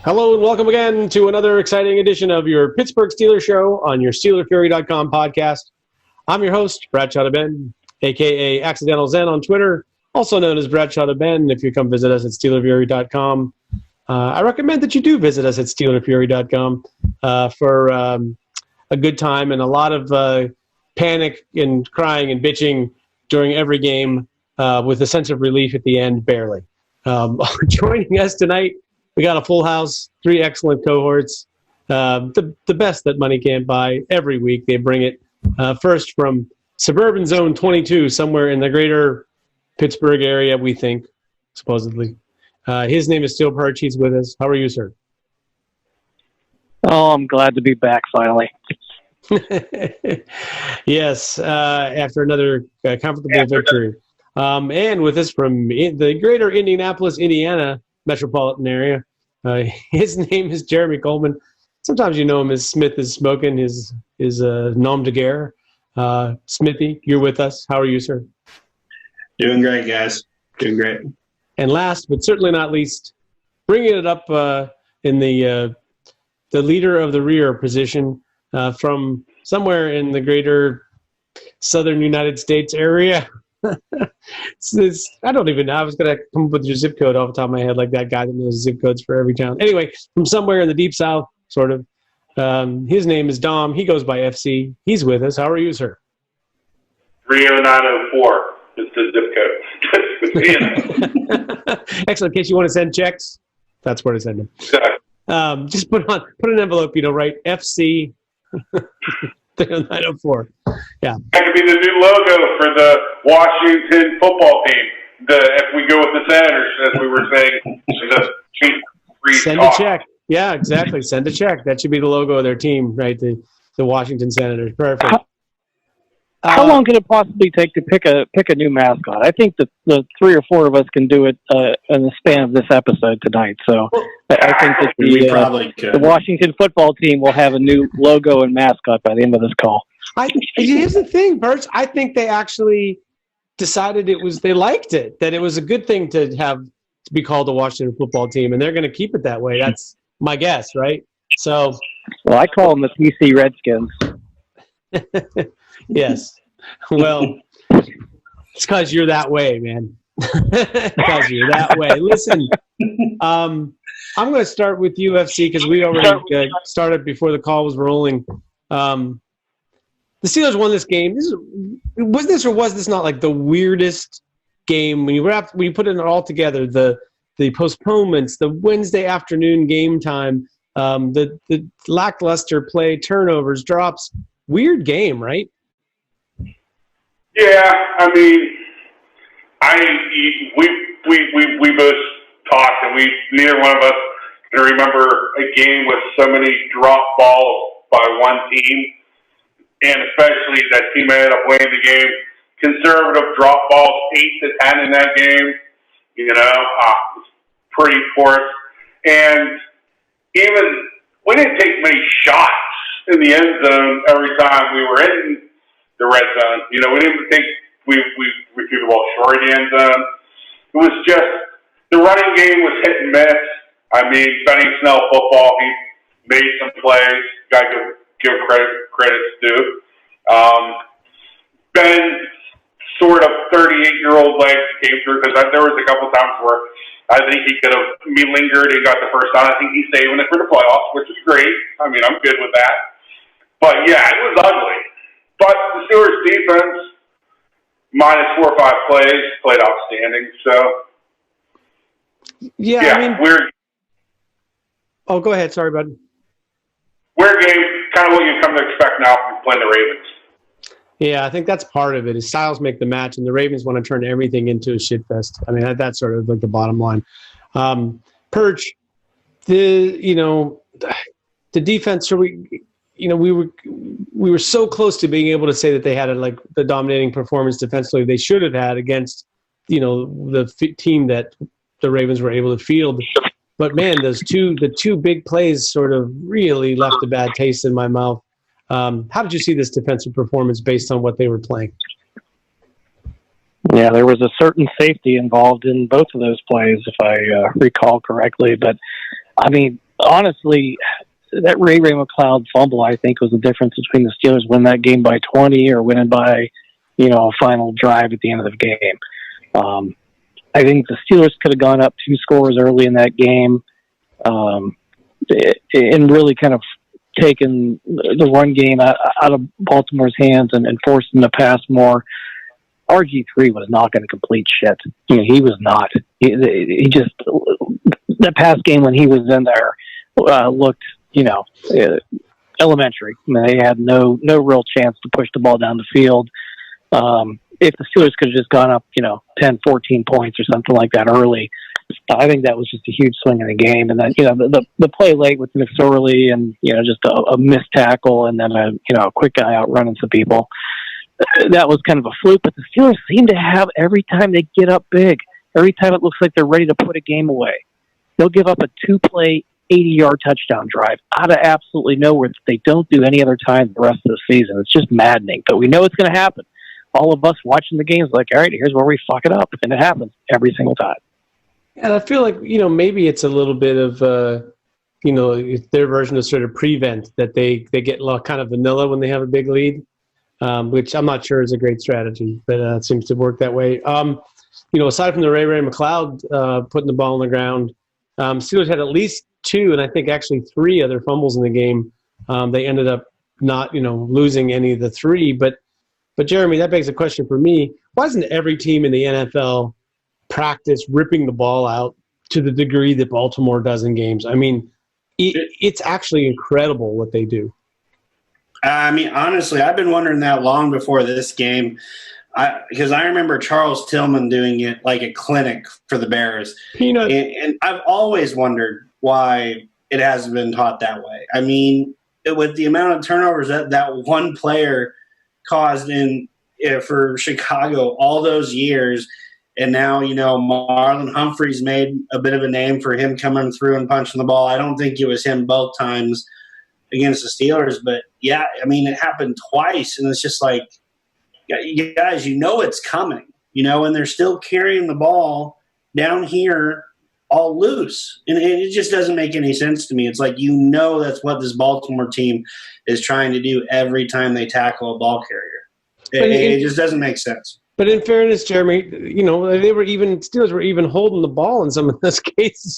Hello and welcome again to another exciting edition of your Pittsburgh Steelers show on your SteelerFury.com podcast. I'm your host, Bradshaw Ben, a.k.a. Accidental Zen on Twitter, also known as Bradshaw Ben if you come visit us at SteelerFury.com. I recommend that you do visit us at SteelerFury.com for a good time and a lot of panic and crying and bitching during every game with a sense of relief at the end, barely. Joining us tonight, we got a full house, 3 excellent cohorts, the best that money can't buy. Every week they bring it. First from Suburban Zone 22, somewhere in the greater Pittsburgh area, we think, supposedly. His name is Steel Perch. He's with us. How are you, sir? Oh, I'm glad to be back finally. Yes, after another comfortable victory. And with us from the greater Indianapolis, Indiana metropolitan area, his name is Jeremy Coleman. Sometimes you know him as Smith is Smoking, his nom de guerre. Smithy, you're with us. How are you, sir? Doing great, guys. Doing great. And last, but certainly not least, bringing it up in the leader of the rear position from somewhere in the greater southern United States area. I don't even know. I was going to come up with your zip code off the top of my head, like that guy that knows zip codes for every town. Anyway, from somewhere in the deep south, sort of. His name is Dom. He goes by FC. He's with us. How are you, sir? 30904 is the zip code. Excellent. In case you want to send checks, that's where to send them. Exactly. Just put an envelope, write FC 30904. Yeah. That could be the new logo for the Washington football team. If we go with the Senators, as we were saying, send a check. Yeah, exactly. Send a check. That should be the logo of their team, right? The Washington Senators. Perfect. How long can it possibly take to pick a new mascot? I think that the 3 or 4 of us can do it in the span of this episode tonight. So I think that the Washington football team will have a new logo and mascot by the end of this call. Here's the thing, Bert. I think they actually decided they liked it, that it was a good thing to be called the Washington football team, and they're going to keep it that way. That's my guess, right? So, well, I call them the PC Redskins. Yes. Well, it's because you're that way, man. Because you're that way. Listen, I'm going to start with UFC because we already started before the call was rolling. The Steelers won this game. Was this not like the weirdest game when you put it all together? The postponements, the Wednesday afternoon game time, the lackluster play, turnovers, drops. Weird game, right? Yeah, I mean, we both talked, and neither one of us can remember a game with so many drop balls by one team, and especially that team ended up winning the game. Conservative drop balls, 8-10 in that game. It's pretty poor, and even we didn't take many shots in the end zone every time we were in the red zone. We didn't think we threw the ball short in the end zone. It was just the running game was hit and miss. I mean, Benny Snell football, he made some plays. Got to give credits due. Ben's sort of 38-year-old legs came through because there was a couple times where I think he could have lingered and got the first down. I think he's saving it for the playoffs, which is great. I mean, I'm good with that. But, yeah, it was ugly. But the Steelers' defense, minus 4 or 5 plays, played outstanding. So, yeah, I mean, weird. Oh, go ahead. Sorry, bud. Weird game, kind of what you come to expect now from playing the Ravens. Yeah, I think that's part of it. Is styles make the match, and the Ravens want to turn everything into a shit fest. I mean, that's sort of like the bottom line. Perch, the defense. We were so close to being able to say that they had the dominating performance defensively they should have had against the team that the Ravens were able to field. But man, the two big plays sort of really left a bad taste in my mouth. How did you see this defensive performance based on what they were playing? Yeah, there was a certain safety involved in both of those plays, if I recall correctly. But, I mean, honestly, that Ray McLeod fumble, I think, was the difference between the Steelers winning that game by 20 or winning by, a final drive at the end of the game. I think the Steelers could have gone up 2 scores early in that game, and really kind of taken the run game out of Baltimore's hands and forced them to pass more. RG3 was not going to complete shit. He was not. He just, that pass game when he was in there looked, elementary. They had no real chance to push the ball down the field. If the Steelers could have just gone up, 10, 14 points or something like that early, I think that was just a huge swing in the game. And then, the play late with McSorley and, just a missed tackle and then a quick guy outrunning some people. That was kind of a fluke, but the Steelers seem to have, every time they get up big, every time it looks like they're ready to put a game away, they'll give up a 2-play, 80-yard touchdown drive out of absolutely nowhere that they don't do any other time the rest of the season. It's just maddening, but we know it's going to happen. All of us watching the games like, all right, here's where we fuck it up, and it happens every single time. And I feel like, maybe it's a little bit of, their version of sort of prevent, that they get kind of vanilla when they have a big lead. Which I'm not sure is a great strategy, but it seems to work that way. Aside from the Ray McLeod putting the ball on the ground, Steelers had at least 2, and I think actually 3 other fumbles in the game. They ended up not, losing any of the 3. But Jeremy, that begs a question for me. Why doesn't every team in the NFL practice ripping the ball out to the degree that Baltimore does in games? I mean, it's actually incredible what they do. Honestly, I've been wondering that long before this game, because I remember Charles Tillman doing it like a clinic for the Bears. And I've always wondered why it hasn't been taught that way. I mean, with the amount of turnovers that one player caused for Chicago all those years, and now, Marlon Humphrey's made a bit of a name for him coming through and punching the ball. I don't think it was him both times against the Steelers, but yeah, I mean, it happened twice, and it's just like, you guys, it's coming, and they're still carrying the ball down here all loose, and it just doesn't make any sense to me. It's like, that's what this Baltimore team is trying to do every time they tackle a ball carrier. It just doesn't make sense. But in fairness, Jeremy, Steelers were even holding the ball in some of those cases.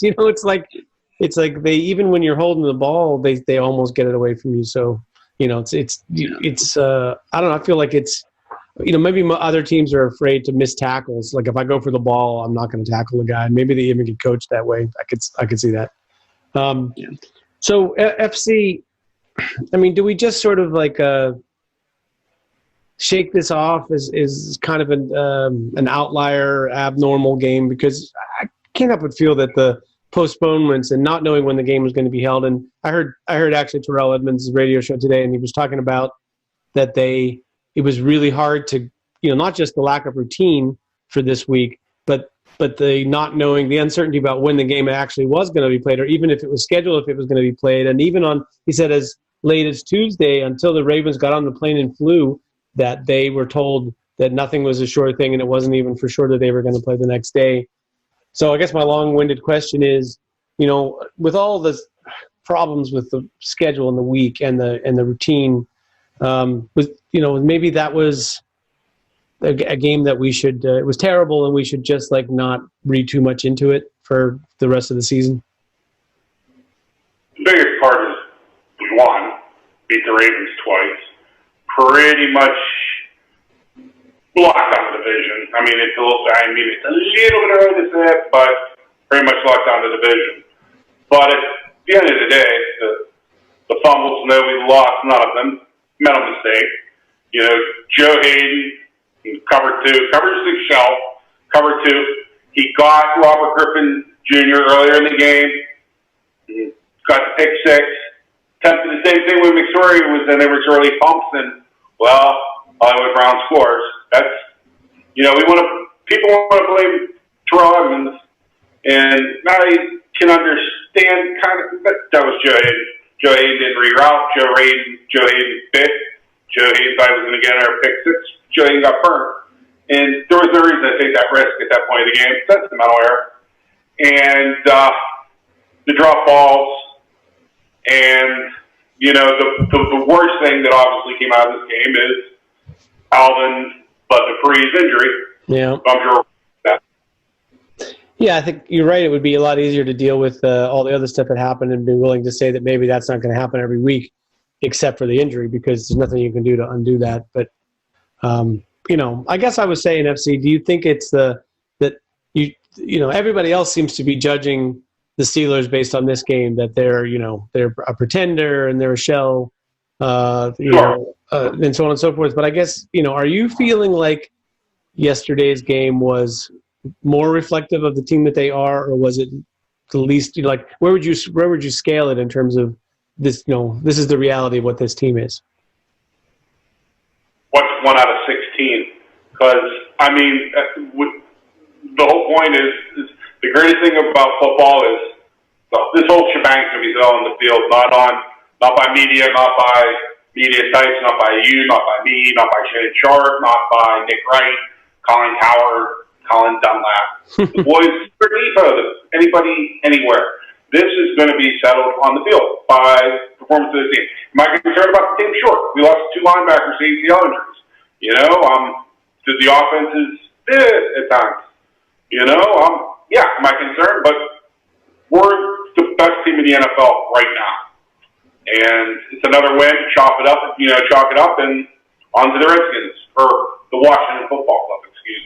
It's like they, even when you're holding the ball, they almost get it away from you. So, I don't know. I feel like it's, maybe other teams are afraid to miss tackles. Like if I go for the ball, I'm not going to tackle the guy. Maybe they even get coached that way. I could see that. So FC, I mean, do we just sort of like shake this off as kind of an outlier, abnormal game? Because I can't help but feel that the postponements and not knowing when the game was going to be held. And I heard actually Terrell Edmonds' radio show today, and he was talking about that it was really hard to, not just the lack of routine for this week, but the not knowing, the uncertainty about when the game actually was going to be played, or even if it was scheduled, if it was going to be played. And even he said as late as Tuesday, until the Ravens got on the plane and flew, that they were told that nothing was a sure thing, and it wasn't even for sure that they were going to play the next day. So I guess my long-winded question is, with all the problems with the schedule and the week and the routine, maybe that was a game that we should. It was terrible, and we should just not read too much into it for the rest of the season. The biggest part is we won, beat the Ravens twice, pretty much locked on the division. I mean, it's a little bit early to say it, but pretty much locked on the division. But at the end of the day, the fumbles, we lost none of them. Mental mistake. Joe Hayden, cover 2, cover 6 shell, cover 2. He got Robert Griffin Jr. earlier in the game. Got the pick 6. Attempted the same thing when McSorley was in there. McSorley pumps, and Hollywood Brown scores. That's, people want to blame Terrell Edmonds, and I can understand that was Joe Hayden. Joe Hayden didn't reroute. Joe Hayden bit. Joe Hayden thought he was going to get our pick 6. Joe Hayden got burnt. And there was no reason to take that risk at that point of the game. That's the mental error. And the drop balls, And, the worst thing that obviously came out of this game is Alvin Dupree's injury. Yeah. I'm sure that. Yeah, I think you're right. It would be a lot easier to deal with all the other stuff that happened and be willing to say that maybe that's not going to happen every week, except for the injury, because there's nothing you can do to undo that. But, I guess I was saying, FC, do you think it's that everybody else seems to be judging the Steelers based on this game, that they're a pretender and they're a shell, and so on and so forth. But I guess, are you feeling like yesterday's game was more reflective of the team that they are, or was it the least, where would you scale it in terms of this, this is the reality of what this team is? What's 1 out of 16? Because, the whole point is the greatest thing about football is this whole shebang's going to be done on the field, not by media, not by media types, not by you, not by me, not by Shannon Sharp, not by Nick Wright, Colin Coward, Colin Dunlap. The boys underneath anybody, anywhere. This is going to be settled on the field by performance of the team. Am I concerned about the team? Sure. We lost 2 linebackers to ACL injuries. The offense is at times. Am I concerned? But we're the best team in the NFL right now. And it's another win. Chalk it up, and on to the Redskins, or the Washington Football Club, excuse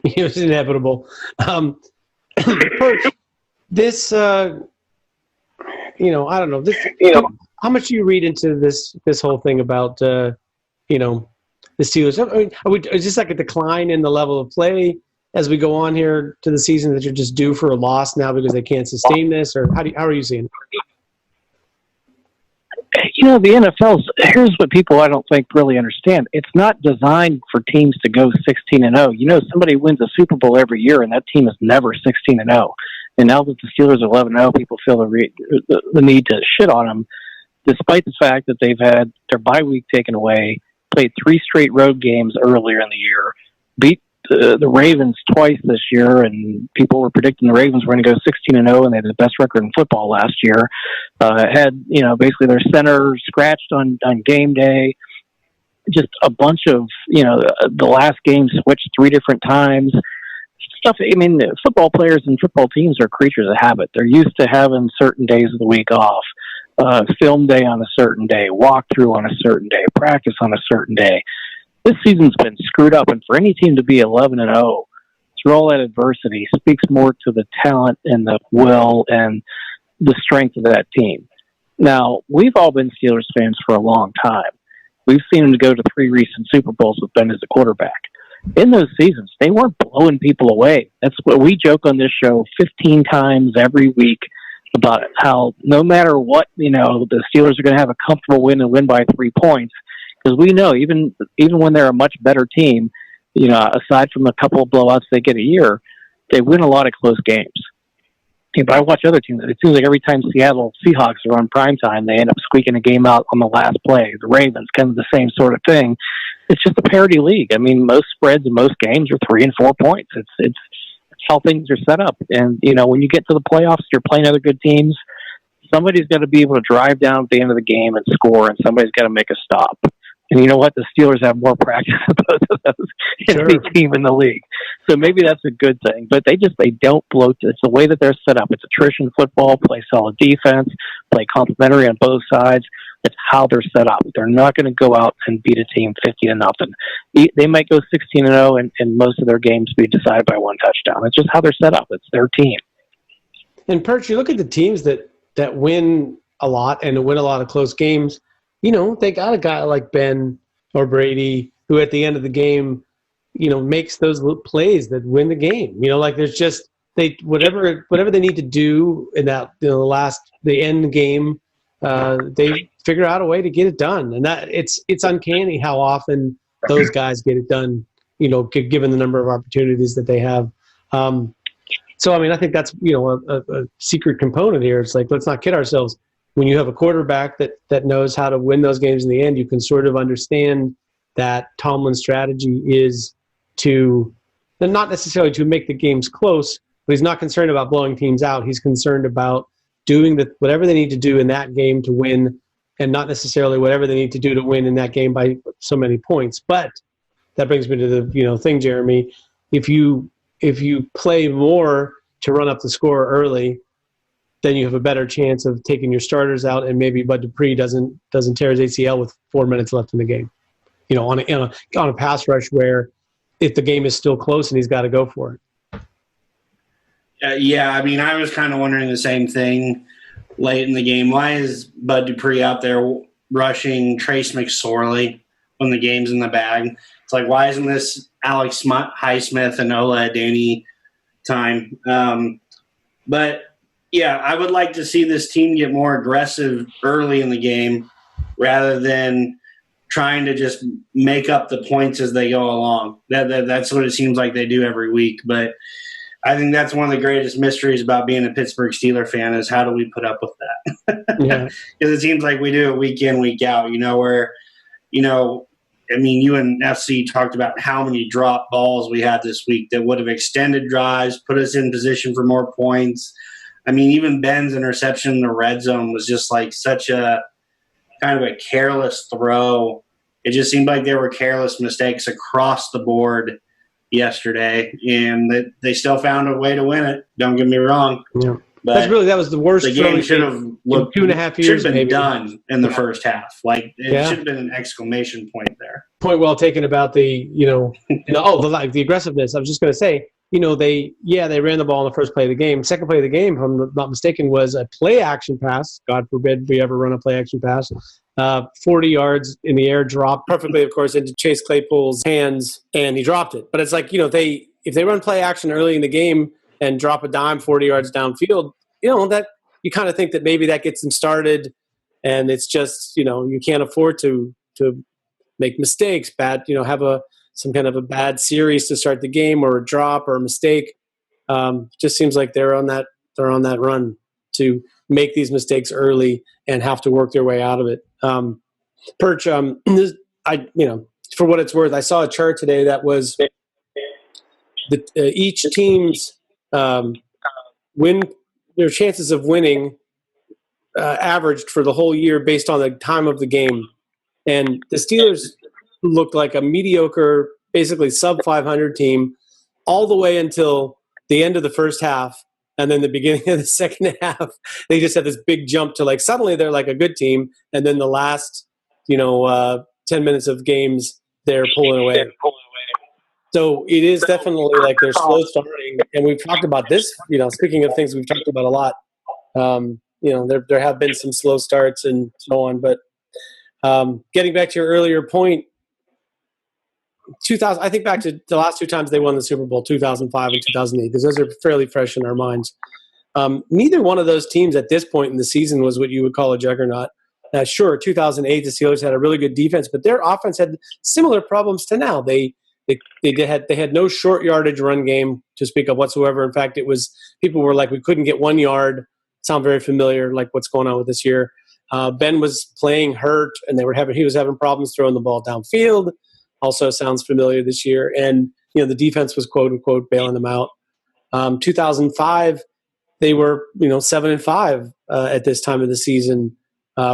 me. It was inevitable. This, I don't know. This, how much do you read into this whole thing about, the Steelers? Is this like a decline in the level of play as we go on here to the season, that you're just due for a loss now because they can't sustain this, or how are you seeing it? The here's what people I don't think really understand. It's not designed for teams to go 16-0. Somebody wins a Super Bowl every year, and that team is never 16-0. And now that the Steelers are 11-0, people feel the need to shit on them, despite the fact that they've had their bye week taken away, played 3 straight road games earlier in the year, beat the Ravens twice this year, and people were predicting the Ravens were going to go 16-0, and they had the best record in football last year. Had basically their center scratched on game day. Just a bunch of the last game switched 3 different times. Stuff. Football players and football teams are creatures of habit. They're used to having certain days of the week off. Film day on a certain day, walkthrough on a certain day, practice on a certain day. This season's been screwed up, and for any team to be 11-0 through all that adversity speaks more to the talent and the will and the strength of that team. Now, we've all been Steelers fans for a long time. We've seen them go to 3 recent Super Bowls with Ben as a quarterback. In those seasons, they weren't blowing people away. That's what we joke on this show 15 times every week about how no matter what, the Steelers are going to have a comfortable win and win by 3 points. Because we know even when they're a much better team, aside from a couple of blowouts they get a year, they win a lot of close games. But I watch other teams. It seems like every time Seattle Seahawks are on primetime, they end up squeaking a game out on the last play. The Ravens, kind of the same sort of thing. It's just a parity league. Most spreads in most games are 3 and 4 points. It's how things are set up. And, when you get to the playoffs, you're playing other good teams. Somebody's got to be able to drive down at the end of the game and score, and somebody's got to make a stop. And you know what? The Steelers have more practice than both of those in any team in the league. So maybe that's a good thing. But they don't bloat. It's the way that they're set up. It's attrition football, play solid defense, play complementary on both sides. It's how they're set up. They're not going to go out and beat a team 50-0. They might go 16-0 and most of their games be decided by 1 touchdown. It's just how they're set up. It's their team. And Perch, you look at the teams that win a lot and win a lot of close games. They got a guy like Ben or Brady who at the end of the game, makes those plays that win the game. There's just whatever they need to do in that the end game, they figure out a way to get it done. And that it's uncanny how often those guys get it done, given the number of opportunities that they have. So I think that's a secret component here. It's like, let's not kid ourselves. When you have a quarterback that knows how to win those games in the end, you can sort of understand that Tomlin's strategy is not necessarily to make the games close, but he's not concerned about blowing teams out. He's concerned about doing whatever they need to do in that game to win, and not necessarily whatever they need to do to win in that game by so many points. But that brings me to the thing, Jeremy. If you play more to run up the score early, then you have a better chance of taking your starters out, and maybe Bud Dupree doesn't tear his ACL with 4 minutes left in the game. On a pass rush where if the game is still close and he's got to go for it. Yeah, I mean, I was kind of wondering the same thing late in the game. Why is Bud Dupree out there rushing Trace McSorley when the game's in the bag? It's like, why isn't this Alex Highsmith and Ola Adeniyi time? But yeah, I would like to see this team get more aggressive early in the game rather than trying to just make up the points as they go along. That's what it seems like they do every week. But I think that's one of the greatest mysteries about being a Pittsburgh Steelers fan is how do we put up with that? Yeah. Because it seems like we do it week in, week out, where, I mean, you and FC talked about how many drop balls we had this week that would have extended drives, put us in position for more points. I mean, even Ben's interception in the red zone was just like such a kind of a careless throw. It just seemed like there were careless mistakes across the board yesterday, and they still found a way to win it. Don't get me wrong. Yeah. But that was the worst. The game should have looked 2.5 years. Should have been maybe done in the first half. Like it should have been an exclamation point there. Point well taken about the aggressiveness. I was just going to say, they ran the ball in the first play of the game. Second play of the game, if I'm not mistaken, was a play action pass. God forbid we ever run a play action pass. 40 yards in the air, dropped perfectly, of course, into Chase Claypool's hands, and he dropped it. But it's like, if they run play action early in the game and drop a dime 40 yards downfield, that you kind of think that maybe that gets them started, and it's just, you can't afford to make mistakes, have some kind of a bad series to start the game or a drop or a mistake. Just seems like they're on that run to make these mistakes early and have to work their way out of it. Perch, for what it's worth, I saw a chart today that was each team's their chances of winning averaged for the whole year based on the time of the game. And the Steelers looked like a mediocre, basically sub-500 team all the way until the end of the first half. And then the beginning of the second half, they just had this big jump to suddenly they're like a good team. And then the last, 10 minutes of games, they're pulling away. So it is definitely like they're slow starting. And we've talked about this, speaking of things we've talked about a lot, there have been some slow starts and so on. But getting back to your earlier point, 2000. I think back to the last two times they won the Super Bowl, 2005 and 2008, because those are fairly fresh in our minds. Neither one of those teams at this point in the season was what you would call a juggernaut. Sure, 2008, the Steelers had a really good defense, but their offense had similar problems to now. They had no short yardage run game to speak of whatsoever. In fact, people were like, we couldn't get 1 yard. Sound very familiar, like what's going on with this year. Ben was playing hurt, and he was having problems throwing the ball downfield. Also sounds familiar this year. And, the defense was quote unquote bailing them out. 2005, they were, 7-5 at this time of the season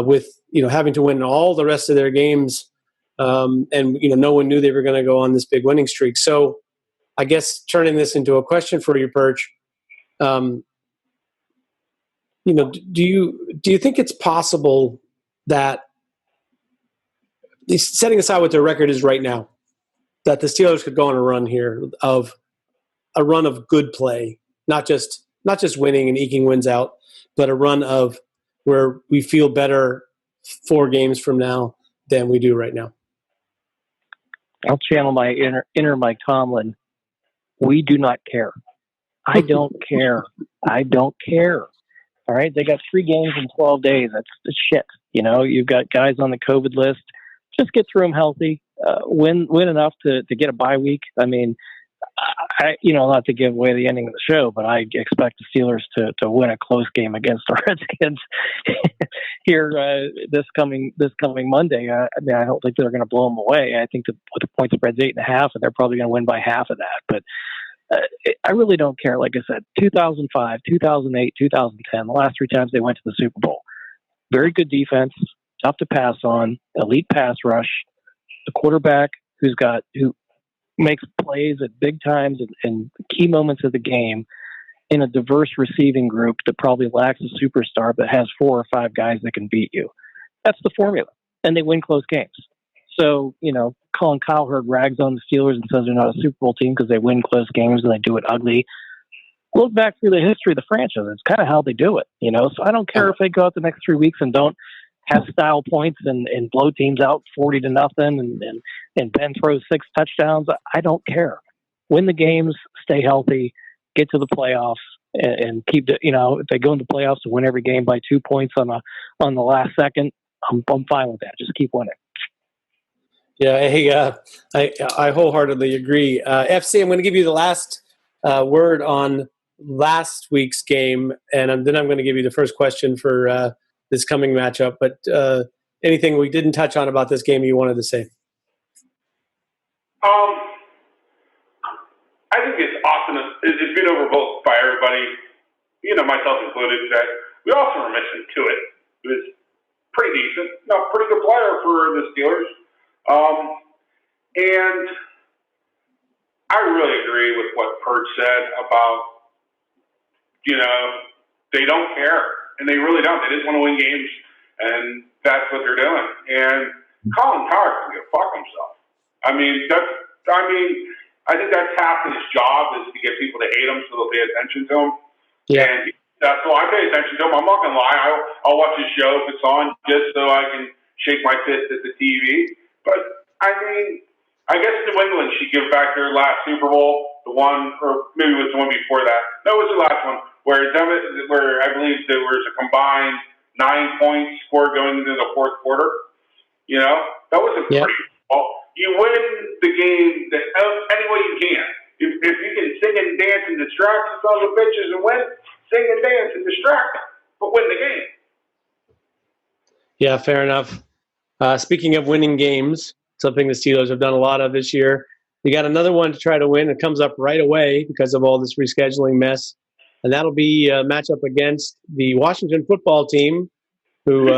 with, having to win all the rest of their games. And, no one knew they were going to go on this big winning streak. So I guess turning this into a question for you, Perch, do you think it's possible that, setting aside what their record is right now, that the Steelers could go on a run here of good play, not just winning and eking wins out, but a run of where we feel better 4 games from now than we do right now? I'll channel my inner Mike Tomlin. We do not care. I don't care. I don't care. All right, they got 3 games in 12 days. That's shit. You've got guys on the COVID list. Just get through them healthy. Win enough to get a bye week. I mean, not to give away the ending of the show, but I expect the Steelers to win a close game against the Redskins here this coming Monday. I don't think they're going to blow them away. I think the point spread's 8.5, and they're probably going to win by half of that. But I really don't care. Like I said, 2005, 2008, 2010, the last 3 times they went to the Super Bowl. Very good defense, tough to pass on, elite pass rush, a quarterback who makes plays at big times and key moments of the game in a diverse receiving group that probably lacks a superstar but has 4 or 5 guys that can beat you. That's the formula. And they win close games. So, Colin Cowherd rags on the Steelers and says they're not a Super Bowl team because they win close games and they do it ugly. Look back through the history of the franchise. It's kind of how they do it, So I don't care if they go out the next 3 weeks and don't have style points and blow teams out 40-0 and Ben throws 6 touchdowns. I don't care. Win the games, stay healthy, get to the playoffs, and keep if they go into playoffs and win every game by 2 points on the last second, I'm fine with that. Just keep winning. Yeah, hey, I wholeheartedly agree. FC, I'm going to give you the last word on last week's game, and then I'm going to give you the first question for this coming matchup. But anything we didn't touch on about this game you wanted to say? I think it's awesome. It's been overlooked by everybody, myself included, that we also were missing to it. It was pretty decent, pretty good player for the Steelers. And I really agree with what Pert said about, they don't care, and they really don't. They just want to win games, and that's what they're doing. And Colin Cowherd can go fuck himself. I think that's half of his job is to get people to hate him so they'll pay attention to him. Yeah. And so I pay attention to him. I'm not going to lie. I'll watch his show if it's on just so I can shake my fist at the TV. But, I guess New England should give back their last Super Bowl, the one, or maybe it was the one before that. No, it was the last one, where I believe there was a combined 9 points scored going into the fourth quarter. That was a pretty you win the game any way you can. If you can sing and dance and distract the sons of bitches and win, sing and dance and distract, but win the game. Yeah, fair enough. Speaking of winning games, something the Steelers have done a lot of this year, we got another one to try to win. It comes up right away because of all this rescheduling mess, and that'll be a matchup against the Washington football team, who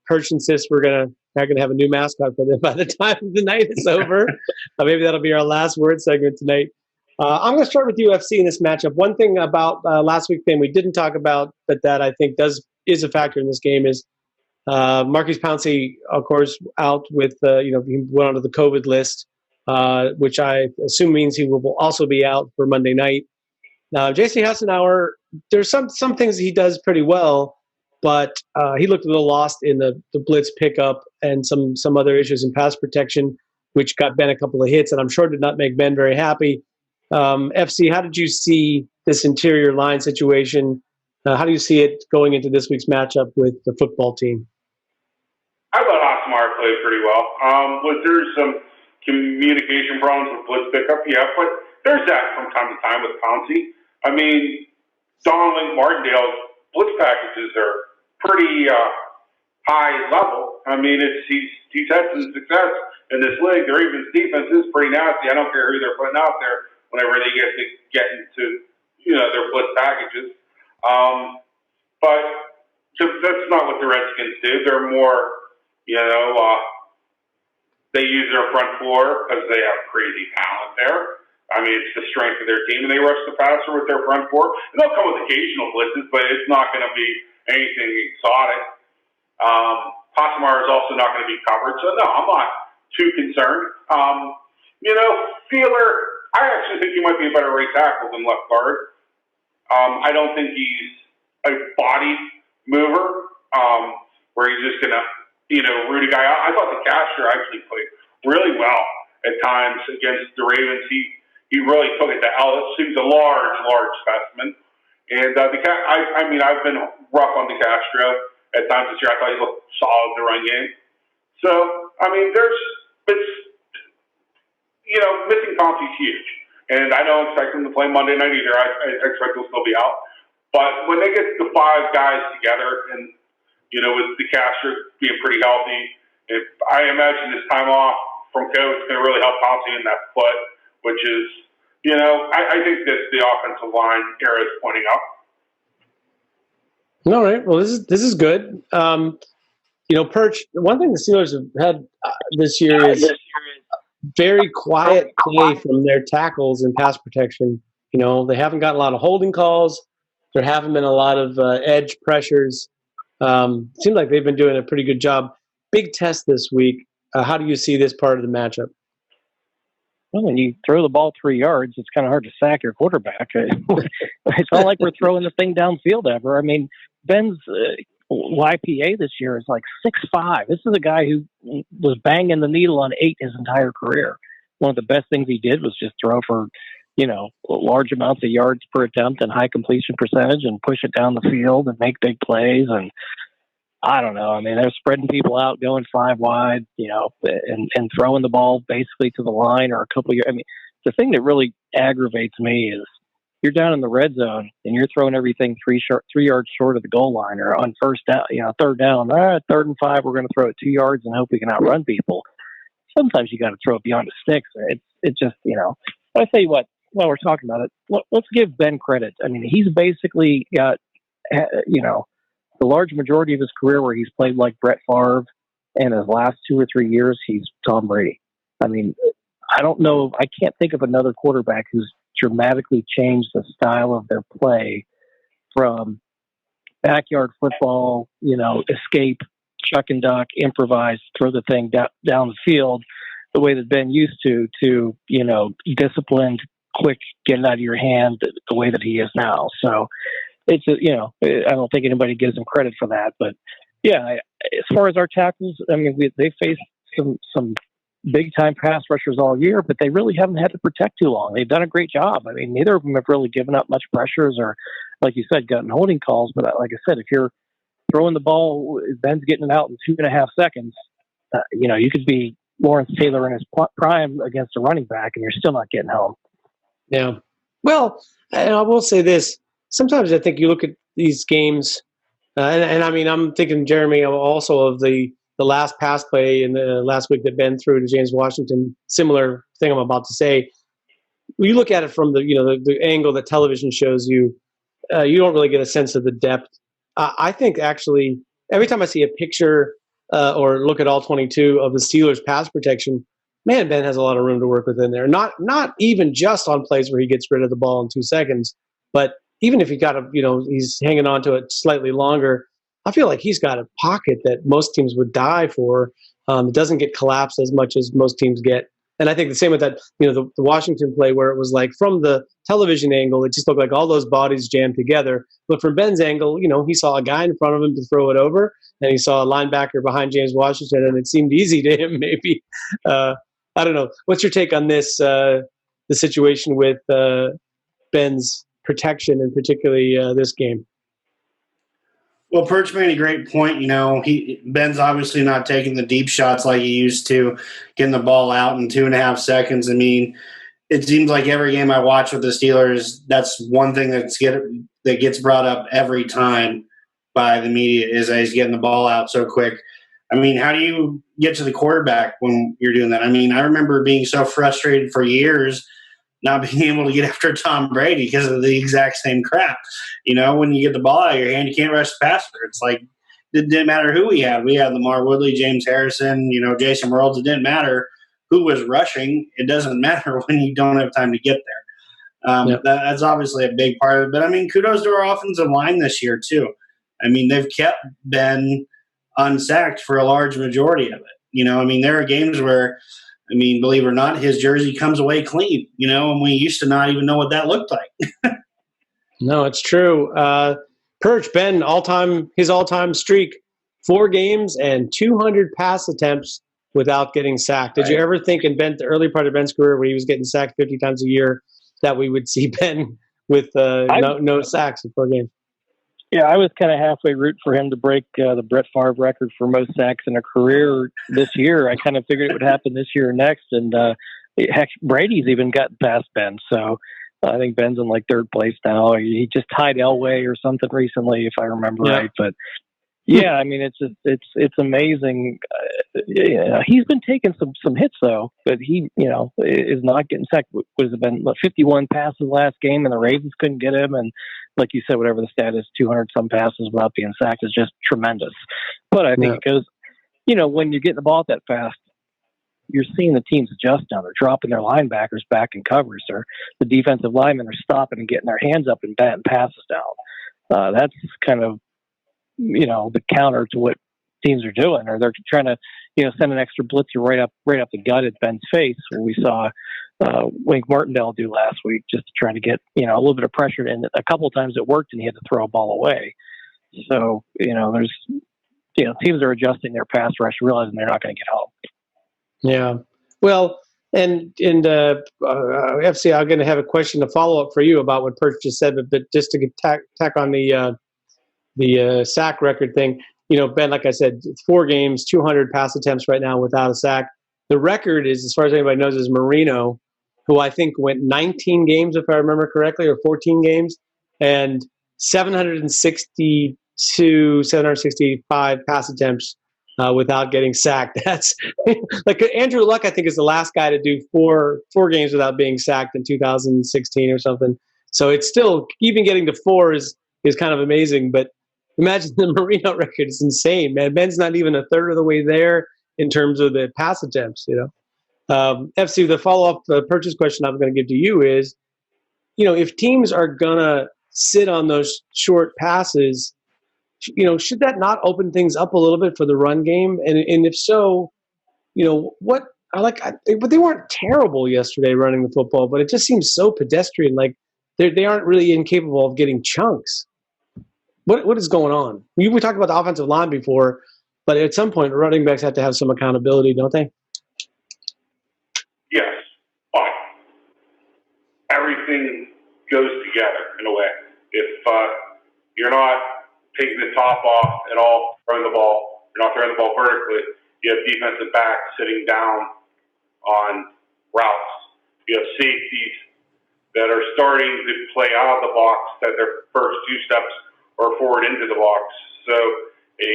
Hirsch insists we're going to have a new mascot for them by the time the night is over. Maybe that'll be our last word segment tonight. I'm going to start with UFC in this matchup. One thing about last week's game we didn't talk about, but that I think is a factor in this game is Marquise Pouncey, of course, out with he went onto the COVID list, which I assume means he will also be out for Monday night. Now, J.C. Hassenauer, there's some things he does pretty well, but he looked a little lost in the blitz pickup and some other issues in pass protection, which got Ben a couple of hits, and I'm sure did not make Ben very happy. FC, how did you see this interior line situation? How do you see it going into this week's matchup with the football team? I thought Hassenauer played pretty well. Was there some communication problems with blitz pickup? Yeah, but there's that from time to time with Pouncey. Donald Martindale's blitz packages are pretty high level. He's had some success in this league. Their Ravens defense is pretty nasty. I don't care who they're putting out there whenever they get into their blitz packages. But that's not what the Redskins do. They're more, they use their front floor because they have crazy talent there. It's the strength of their team, and they rush the passer with their front four. And they'll come with occasional blitzes, but it's not going to be anything exotic. Hassenauer is also not going to be covered, so no, I'm not too concerned. Feeler, I actually think he might be a better right tackle than left guard. I don't think he's a body mover where he's just going to, root a guy out. I thought the Castro actually played really well at times against the Ravens. He really took it to Ellis. Seems a large specimen. And I've been rough on the Castro at times this year. I thought he looked solid in the run game. So, missing Pouncey's huge. And I don't expect him to play Monday night either. I expect he'll still be out. But when they get the 5 guys together and, with the Castro being pretty healthy, I imagine this time off from COVID is going to really help Pouncey in that foot, which is, I think that the offensive line era is pointing up. All right. Well, this is good. Perch. One thing the Steelers have had this year is very quiet play from their tackles in pass protection. They haven't got a lot of holding calls. There haven't been a lot of edge pressures. Seems like they've been doing a pretty good job. Big test this week. How do you see this part of the matchup? Well, when you throw the ball 3 yards, it's kind of hard to sack your quarterback. It's not like we're throwing the thing downfield ever. I mean, Ben's YPA this year is like 6'5". This is a guy who was banging the needle on 8 his entire career. One of the best things he did was just throw for, large amounts of yards per attempt and high completion percentage and push it down the field and make big plays. And I don't know. I mean, they're spreading people out, going 5 wide, and throwing the ball basically to the line or a couple of yards. I mean, the thing that really aggravates me is you're down in the red zone and you're throwing everything 3 yards short of the goal line, or on first down, third down, 3rd and 5, we're going to throw it 2 yards and hope we can outrun people. Sometimes you got to throw it beyond the sticks. It's just, but I tell you what, while we're talking about it, let's give Ben credit. I mean, he's basically got, the large majority of his career where he's played like Brett Favre, and his last 2 or 3 years, he's Tom Brady. I mean, I can't think of another quarterback who's dramatically changed the style of their play from backyard football, escape, chuck and duck, improvise, throw the thing down the field the way that Ben used to, disciplined, quick, get it out of your hand the way that he is now. So it's, I don't think anybody gives him credit for that. But, yeah, as far as our tackles, I mean, they faced some big-time pass rushers all year, but they really haven't had to protect too long. They've done a great job. I mean, neither of them have really given up much pressures or, like you said, gotten holding calls. But like I said, if you're throwing the ball, Ben's getting it out in 2.5 seconds, you could be Lawrence Taylor in his prime against a running back, and you're still not getting home. Yeah. Well, and I will say this. Sometimes I think you look at these games, and I mean, I'm thinking, Jeremy, also of the last pass play in the last week that Ben threw to James Washington. Similar thing I'm about to say. When you look at it from the angle that television shows you, you don't really get a sense of the depth. I think actually every time I see a picture or look at all 22 of the Steelers pass protection, man, Ben has a lot of room to work with in there. Not even just on plays where he gets rid of the ball in 2 seconds, but even if he got he's hanging on to it slightly longer. I feel like he's got a pocket that most teams would die for. It doesn't get collapsed as much as most teams get. And I think the same with that, the Washington play where it was like from the television angle, it just looked like all those bodies jammed together. But from Ben's angle, he saw a guy in front of him to throw it over, and he saw a linebacker behind James Washington, and it seemed easy to him maybe. I don't know. What's your take on this, the situation with Ben's protection, and particularly this game? Well, Perch made a great point. Ben's obviously not taking the deep shots like he used to, getting the ball out in 2.5 seconds. I mean, it seems like every game I watch with the Steelers, that's one thing that gets brought up every time by the media is that he's getting the ball out so quick. I mean, how do you get to the quarterback when you're doing that? I mean, I remember being so frustrated for years not being able to get after Tom Brady because of the exact same crap. When you get the ball out of your hand, you can't rush the passer. It's like it didn't matter who we had. We had Lamar Woodley, James Harrison, Jason Worlds. It didn't matter who was rushing. It doesn't matter when you don't have time to get there. That's obviously a big part of it. But, I mean, kudos to our offensive line this year too. I mean, they've kept Ben unsacked for a large majority of it. I mean, there are games where – believe it or not, his jersey comes away clean, and we used to not even know what that looked like. No, it's true. Perch, Ben, his all-time streak, 4 games and 200 pass attempts without getting sacked. Did you ever think in the early part of Ben's career when he was getting sacked 50 times a year that we would see Ben with no sacks in 4 games? Yeah, I was kind of halfway rooting for him to break the Brett Favre record for most sacks in a career this year. I kind of figured it would happen this year or next. And heck, Brady's even gotten past Ben. So I think Ben's in like 3rd place now. He just tied Elway or something recently, if I remember right. But Yeah, I mean, it's amazing. He's been taking some hits though, but he is not getting sacked. What has it been? 51 passes last game, and the Ravens couldn't get him. And like you said, whatever the stat is, 200 some passes without being sacked is just tremendous. But I think it goes, when you're getting the ball that fast, you're seeing the teams adjust now. They're dropping their linebackers back in covers, or the defensive linemen are stopping and getting their hands up and batting passes down. That's kind of the counter to what teams are doing, or they're trying to, send an extra blitzer right up the gut at Ben's face. What we saw Wink Martindale do last week, just to try to get a little bit of pressure in. A couple of times it worked, and he had to throw a ball away. So there's teams are adjusting their pass rush, realizing they're not going to get home. Yeah, well, and FC, I'm going to have a question to follow up for you about what Perch just said, but just to tack on the sack record thing. Ben, like I said, 4 games, 200 pass attempts right now without a sack. The record is, as far as anybody knows, is Marino, who I think went 19 games, if I remember correctly, or 14 games, and 765 pass attempts without getting sacked. That's like Andrew Luck, I think, is the last guy to do four games without being sacked in 2016 or something. So it's still, even getting to 4 is kind of amazing, but imagine the Marino record is insane, man. Ben's not even a third of the way there in terms of the pass attempts, FC, the follow-up purchase question I'm going to give to you is, if teams are going to sit on those short passes, should that not open things up a little bit for the run game? And if so, but they weren't terrible yesterday running the football, but it just seems so pedestrian. Like they aren't really incapable of getting chunks. What is going on? We talked about the offensive line before, but at some point, running backs have to have some accountability, don't they? Yes, but everything goes together in a way. If you're not taking the top off at all, throwing the ball, you're not throwing the ball vertically, you have defensive backs sitting down on routes. You have safeties that are starting to play out of the box, that their first 2 steps or forward into the box. So a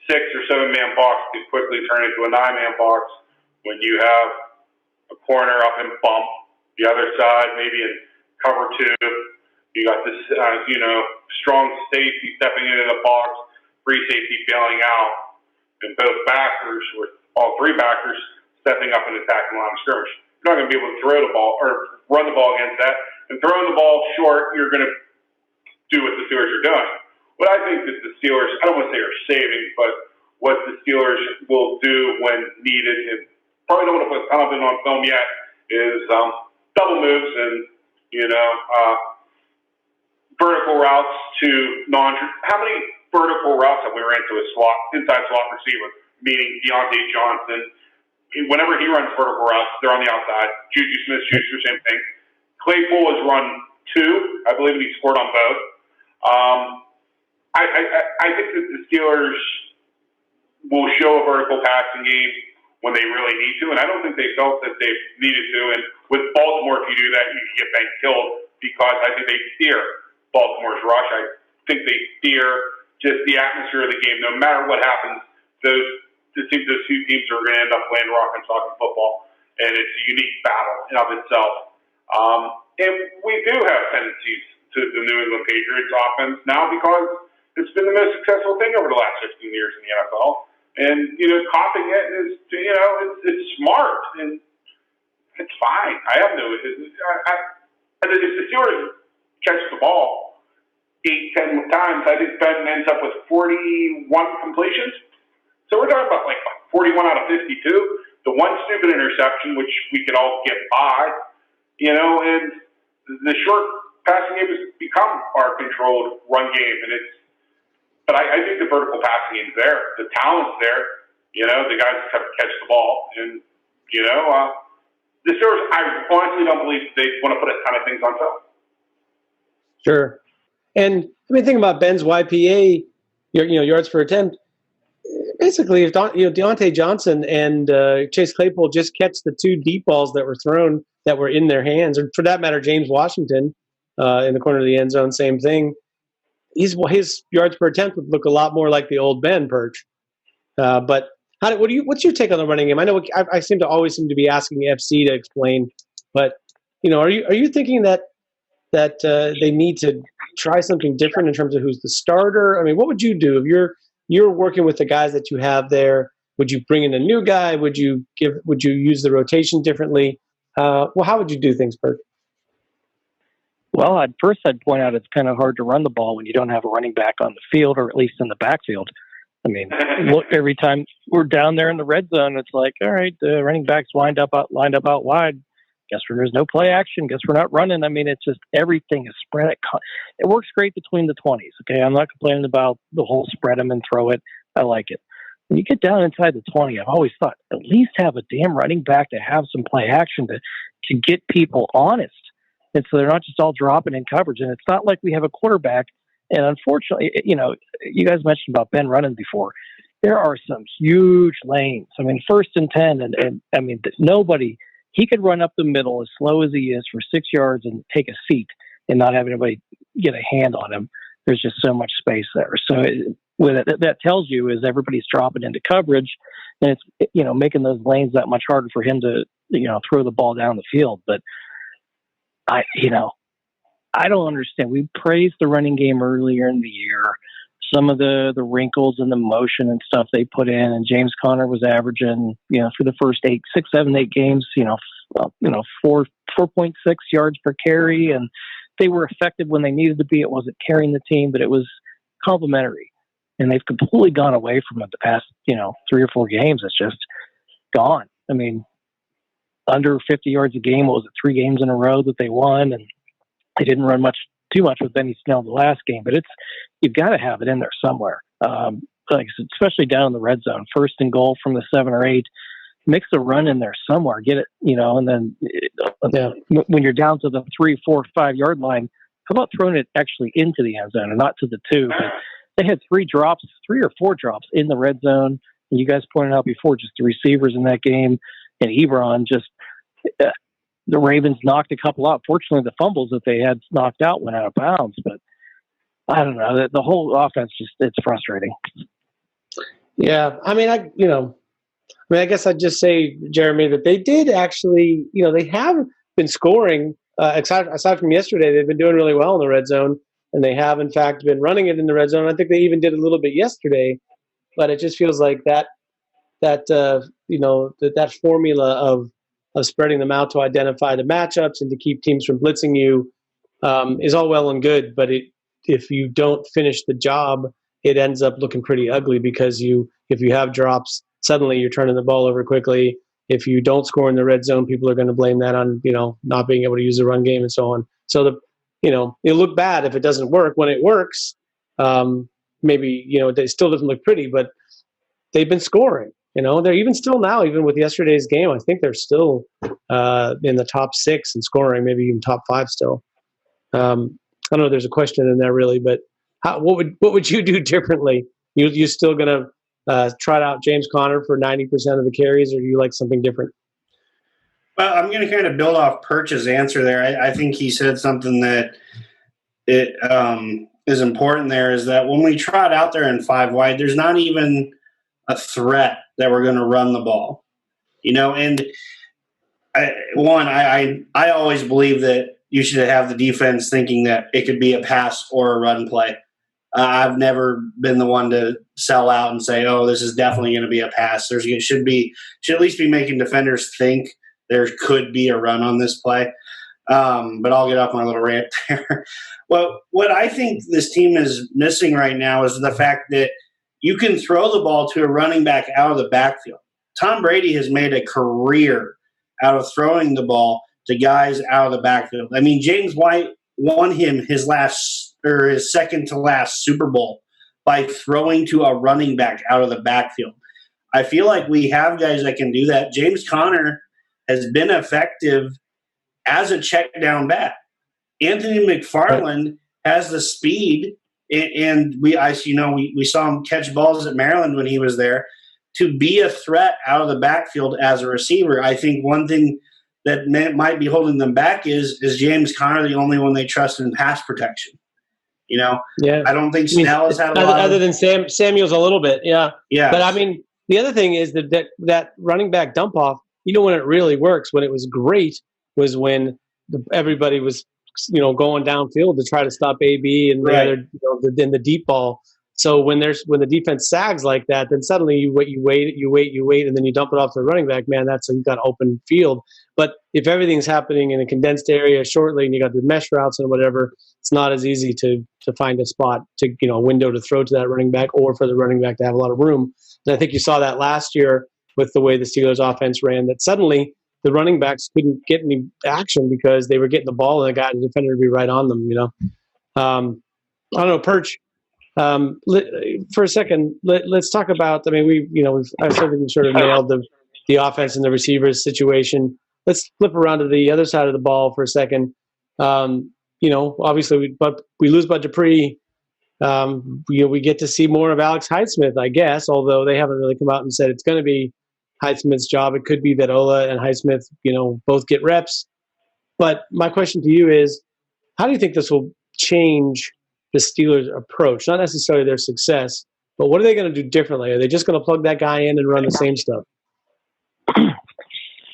6 or 7 man box could quickly turn into a 9 man box when you have a corner up and bump. The other side, maybe in cover 2, you got this, strong safety stepping into the box, free safety bailing out, and both backers, with all 3 backers, stepping up and attacking line of scrimmage. You're not going to be able to throw the ball or run the ball against that. And throwing the ball short, you're going to do what the Steelers are doing. What I think that the Steelers, I don't want to say are saving, but what the Steelers will do when needed, and probably don't want to put something on film yet, is double moves and, vertical routes to how many vertical routes have we ran to a inside slot receiver, meaning Deontay Johnson? Whenever he runs vertical routes, they're on the outside. Juju Smith-Schuster, same thing. Claypool has run 2. I believe he scored on both. I think that the Steelers will show a vertical passing game when they really need to, and I don't think they felt that they needed to. And with Baltimore, if you do that, you can get banked killed, because I think they fear Baltimore's rush. I think they fear just the atmosphere of the game. No matter what happens, those 2 teams are going to end up playing rock and talking football, and it's a unique battle in of itself. And we do have tendencies to the New England Patriots offense now, because it's been the most successful thing over the last 15 years in the NFL. And, copying it is, it's smart, and it's fine. I have no, if the Steelers catch the ball 8-10 times, I think Ben ends up with 41 completions. So we're talking about like 41 out of 52. The one stupid interception, which we could all get by, and the short passing game has become our controlled run game, and but I think the vertical passing game's there. The talent's there. The guys just have to catch the ball. And, the Steelers, I honestly don't believe they want to put a ton of things on film. Sure. And think about Ben's YPA, yards per attempt. Basically, if Deontay Johnson and Chase Claypool just catch the 2 deep balls that were thrown that were in their hands, or for that matter, James Washington in the corner of the end zone, same thing. his yards per attempt would look a lot more like the old Ben Perch. But what's your take on the running game? I know I seem to be asking FC to explain, but are you thinking that they need to try something different in terms of who's the starter? I mean, what would you do if you're working with the guys that you have there? Would you bring in a new guy? Would you use the rotation differently? How would you do things, Bert? Well, I'd point out it's kind of hard to run the ball when you don't have a running back on the field, or at least in the backfield. I mean, look, every time we're down there in the red zone, it's like, all right, the running back's lined up out wide. Guess there's no play action. Guess we're not running. I mean, it's just everything is spread. It works great between the 20s. Okay, I'm not complaining about the whole spread them and throw it. I like it. When you get down inside the 20, I've always thought at least have a damn running back to have some play action to get people honest. And so they're not just all dropping in coverage. And it's not like we have a quarterback. And unfortunately, you guys mentioned about Ben running before. There are some huge lanes. I mean, 1st and 10, and I mean, he could run up the middle as slow as he is for 6 yards and take a seat and not have anybody get a hand on him. There's just so much space there. So what that tells you is everybody's dropping into coverage, and it's making those lanes that much harder for him to throw the ball down the field. But I don't understand. We praised the running game earlier in the year. Some of the wrinkles and the motion and stuff they put in, and James Conner was averaging, for the first 6, 7, 8 games, 4.6 yards per carry, and they were effective when they needed to be. It wasn't carrying the team, but it was complimentary. And they've completely gone away from it the past, 3 or 4 games. It's just gone. I mean, under 50 yards a game. What was it, 3 games in a row that they won? And they didn't run too much with Benny Snell the last game. But you've got to have it in there somewhere. Like I said, especially down in the red zone, 1st and goal from the 7 or 8. Mix a run in there somewhere. Get it, and then when you're down to the 3, 4, 5 yard line, how about throwing it actually into the end zone and not to the 2? But they had 3 or 4 drops in the red zone. And you guys pointed out before, just the receivers in that game, and Ebron the Ravens knocked a couple out. Fortunately, the fumbles that they had knocked out went out of bounds. But I don't know. The whole offense it's frustrating. Yeah, I mean, I guess I'd just say, Jeremy, that they did actually, they have been scoring. Aside from yesterday, they've been doing really well in the red zone, and they have, in fact, been running it in the red zone. I think they even did a little bit yesterday, but it just feels like that formula of spreading them out to identify the matchups and to keep teams from blitzing you is all well and good, but if you don't finish the job, it ends up looking pretty ugly because if you have drops, suddenly you're turning the ball over quickly. If you don't score in the red zone, people are going to blame that on, not being able to use the run game and so on. So it'll look bad if it doesn't work. When it works, maybe, it still doesn't look pretty, but they've been scoring. They're even still now, even with yesterday's game, I think they're still in the top 6 in scoring, maybe even top 5 still. I don't know if there's a question in there really, but what would you do differently? You still going to trot out James Conner for 90% of the carries, or do you like something different? Well, I'm going to kind of build off Perch's answer there. I think he said something that is important there, is that when we trot out there in 5 wide, there's not even a threat that we're going to run the ball, and I always believe that you should have the defense thinking that it could be a pass or a run play. I've never been the one to sell out and say, oh, this is definitely going to be a pass. Should at least be making defenders think there could be a run on this play. But I'll get off my little rant there. Well, what I think this team is missing right now is the fact that you can throw the ball to a running back out of the backfield. Tom Brady has made a career out of throwing the ball to guys out of the backfield. I mean, James White won him his second to last Super Bowl by throwing to a running back out of the backfield. I feel like we have guys that can do that. James Conner has been effective as a check down back. Anthony McFarland has the speed, and we saw him catch balls at Maryland when he was there, to be a threat out of the backfield as a receiver. I think one thing that might be holding them back is James Conner the only one they trust in pass protection. Yeah. I don't think Snell has had a lot other than Samuels a little bit. Yeah. Yeah. But I mean, the other thing is that running back dump off, when it really works, when it was great, was when everybody was, going downfield to try to stop AB and the other, then the deep ball. So when the defense sags like that, then suddenly you wait, and then you dump it off to the running back. Man, you've got open field. But if everything's happening in a condensed area shortly, and you got the mesh routes and whatever, it's not as easy to find a spot to a window to throw to that running back, or for the running back to have a lot of room. And I think you saw that last year with the way the Steelers offense ran, that suddenly the running backs couldn't get any action because they were getting the ball and the defender would be right on them. I don't know, Perch. For a second, let's talk about. I mean, I certainly sort of nailed the offense and the receivers situation. Let's flip around to the other side of the ball for a second. Obviously, we lose Bud Dupree. We get to see more of Alex Highsmith, I guess, although they haven't really come out and said it's going to be Highsmith's job. It could be that Ola and Highsmith, both get reps. But my question to you is, how do you think this will change the Steelers' approach? Not necessarily their success, but what are they going to do differently? Are they just going to plug that guy in and run the same stuff?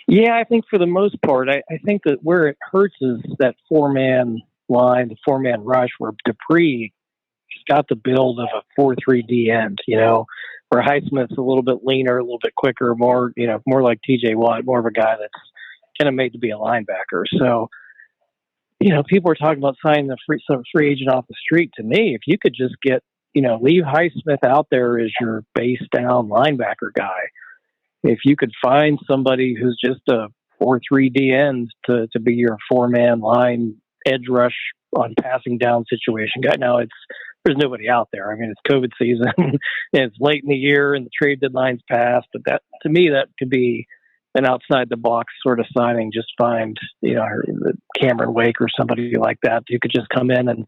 Yeah, I think for the most part, I think that where it hurts is that four-man line, the four-man rush, where Dupree has got the build of a 4-3 end, where Highsmith's a little bit leaner, a little bit quicker, more like TJ Watt, more of a guy that's kind of made to be a linebacker. So, people are talking about signing some free agent off the street. To me, if you could just get, leave Highsmith out there as your base down linebacker guy. If you could find somebody who's just a 4-3 end to be your four-man line edge rush on passing down situation guy. Now there's nobody out there. I mean, it's COVID season and it's late in the year and the trade deadline's passed, but that, to me, that could be an outside the box sort of signing. Just find, Cameron Wake or somebody like that who could just come in and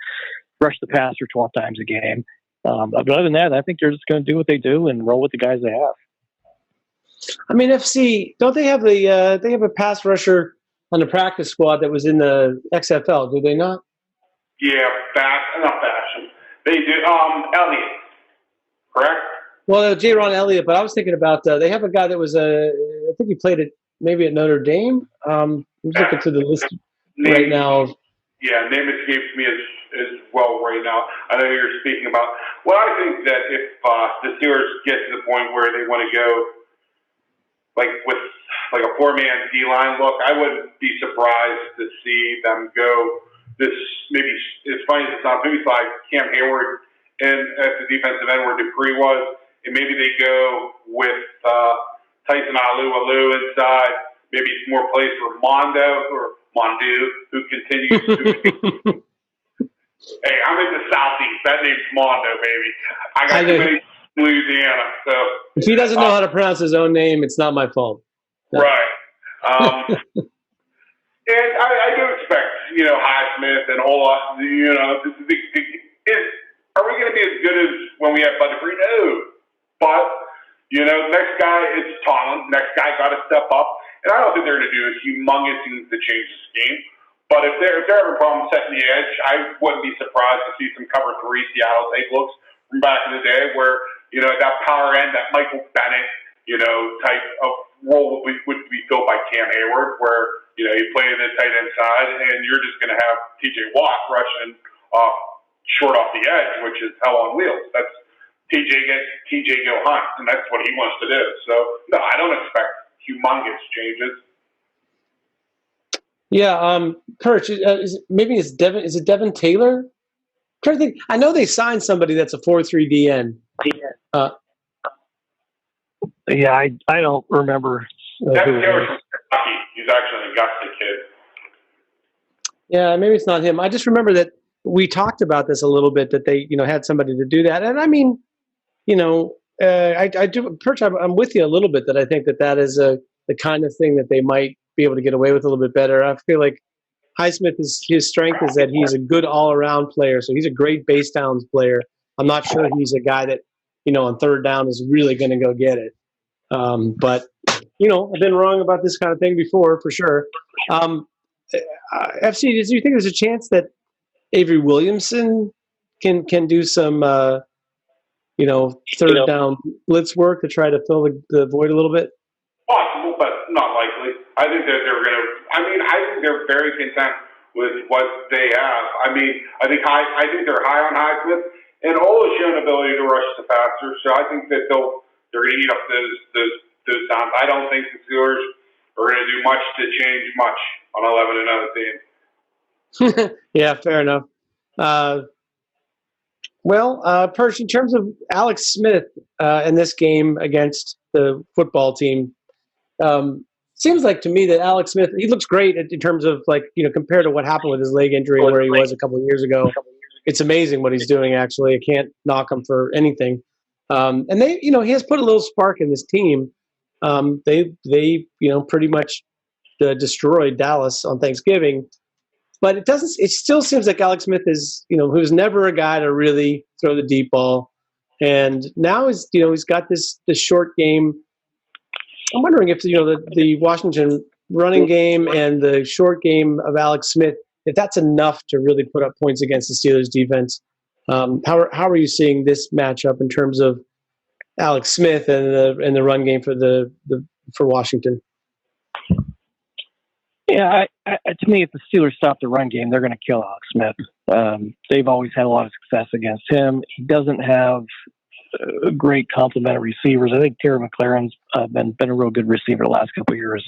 rush the passer 12 times a game. But other than that, I think they're just going to do what they do and roll with the guys they have. I mean, FC, don't they have they have a pass rusher on the practice squad that was in the XFL? Do they not? Yeah, not Fashion. They do. Elliott, correct? Well, J-Ron Elliott, but I was thinking about they have a guy that was I think he played maybe at Notre Dame. I'm looking through the list right now. Yeah, name escapes me as well right now. I know you're speaking about. Well, I think that if the Steelers get to the point where they want to go with a four-man D-line look, I wouldn't be surprised to see them go this, maybe, as funny as it sounds, maybe it's like Cam Hayward and at the defensive end where Dupree was, and maybe they go with Tyson Alu inside. Maybe it's more place for Mondu, who continues to Hey, I'm in the Southeast. That name's Mondo, baby. I got too many in Louisiana. So if he doesn't know how to pronounce his own name, it's not my fault. No. Right. And I do expect, Highsmith and Ola, are we going to be as good as when we had Bud Dupree? No. But, next guy is Tomlin. Next guy got to step up. And I don't think they're going to do humongous things to change the scheme. But if they're having a problem setting the edge, I wouldn't be surprised to see some cover 3 Seattle type looks from back in the day where, that power end, that Michael Bennett, type of role would be filled by Cam Hayward, where, you play in the tight end side and you're just going to have TJ Watt rushing short off the edge, which is hell on wheels. That's TJ go hunt, and that's what he wants to do. So, no, I don't expect humongous changes. Yeah, Perch, is it Devin Taylor? I'm trying to think. I know they signed somebody that's a 4-3 DN. Yeah, I don't remember. Devin Taylor's Kentucky. He's actually an Augusta kid. Yeah, maybe it's not him. I just remember that we talked about this a little bit, that they, had somebody to do that. And I mean, I do, Perch, I'm with you a little bit that I think that is the kind of thing that they might be able to get away with a little bit better. I feel like Highsmith, his strength is that he's a good all-around player. So he's a great base downs player. I'm not sure he's a guy that, on third down is really going to go get it. But, I've been wrong about this kind of thing before, for sure. FC, do you think there's a chance that Avery Williamson can do some third down blitz work to try to fill the void a little bit? Possible, but not likely. I think that they're going to. I think they're very content with what they have. I think they're high on Highsmith, and Ola's shown ability to rush the passer. So I think that they're going to eat up those downs. I don't think the Steelers are going to do much to change much on 11-0 team. Yeah, fair enough. Perch, in terms of Alex Smith in this game against the football team, seems like to me that Alex Smith, he looks great in terms of compared to what happened with his leg injury where he was a couple of years ago. It's amazing what he's doing, actually. I can't knock him for anything. And he has put a little spark in this team. They pretty much destroyed Dallas on Thanksgiving. But it still seems like Alex Smith is, who's never a guy to really throw the deep ball. And now he's got this short game. I'm wondering if, the Washington running game and the short game of Alex Smith, if that's enough to really put up points against the Steelers defense. How are you seeing this matchup in terms of Alex Smith and the run game for Washington? Yeah, to me, if the Steelers stop the run game, they're going to kill Alex Smith. They've always had a lot of success against him. He doesn't have great complementary receivers. I think Terry McLaurin's been a real good receiver the last couple of years.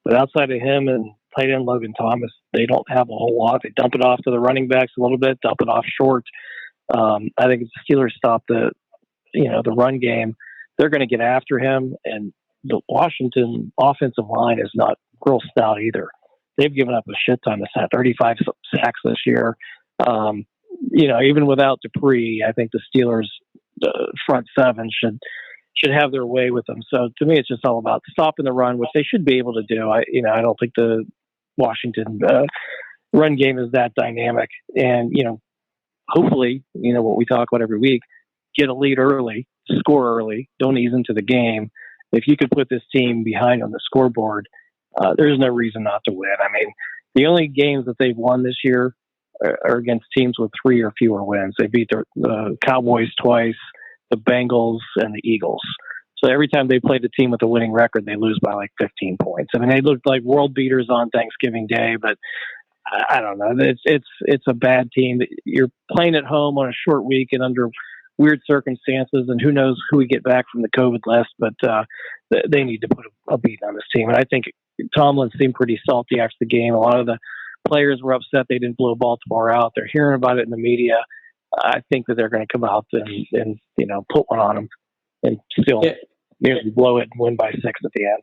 But outside of him and tight end Logan Thomas, they don't have a whole lot. They dump it off to the running backs a little bit, dump it off short. I think if the Steelers stop the run game, they're going to get after him. And the Washington offensive line is not real stout either. They've given up a shit ton of sacks, 35 sacks this year. Even without Dupree, I think the Steelers front seven should have their way with them. So to me, it's just all about stopping the run, which they should be able to do. I don't think the Washington run game is that dynamic. And hopefully, what we talk about every week, get a lead early, score early, don't ease into the game. If you could put this team behind on the scoreboard, there's no reason not to win. The only games that they've won this year are against teams with 3 or fewer wins. They beat the Cowboys twice, the Bengals, and the Eagles. So every time they played a team with a winning record, they lose by like 15 points. They looked like world beaters on Thanksgiving Day, but I don't know. It's a bad team. You're playing at home on a short week and under weird circumstances, and who knows who we get back from the COVID list, but they need to put a beat on this team. And I think Tomlin seemed pretty salty after the game. A lot of the players were upset they didn't blow Baltimore out. They're hearing about it in the media. I think that they're going to come out and put one on them and still nearly blow it and win by 6 at the end.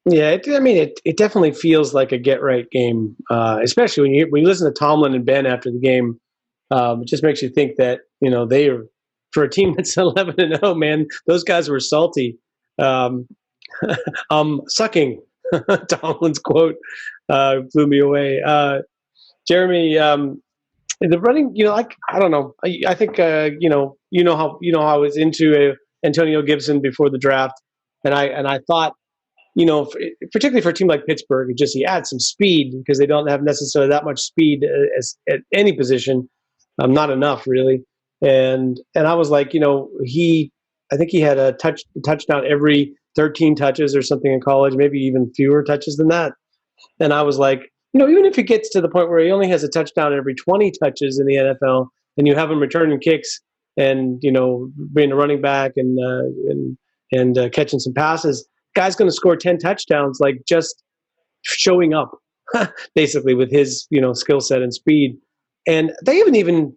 Yeah, it definitely feels like a get-right game, especially when you listen to Tomlin and Ben after the game. It just makes you think that, they are, for a team that's 11-0, man, those guys were salty. Sucking, Tomlin's quote blew me away. Jeremy, the running, I don't know. I think, how I was into Antonio Gibson before the draft, and I thought, particularly for a team like Pittsburgh, he adds some speed because they don't have necessarily that much speed at any position, not enough really. And I was like, I think he had a touchdown every 13 touches or something in college, maybe even fewer touches than that. And I was like, even if it gets to the point where he only has a touchdown every 20 touches in the NFL, and you have him returning kicks and being a running back and catching some passes, guy's going to score 10 touchdowns, like just showing up, basically with his skill set and speed. And they haven't even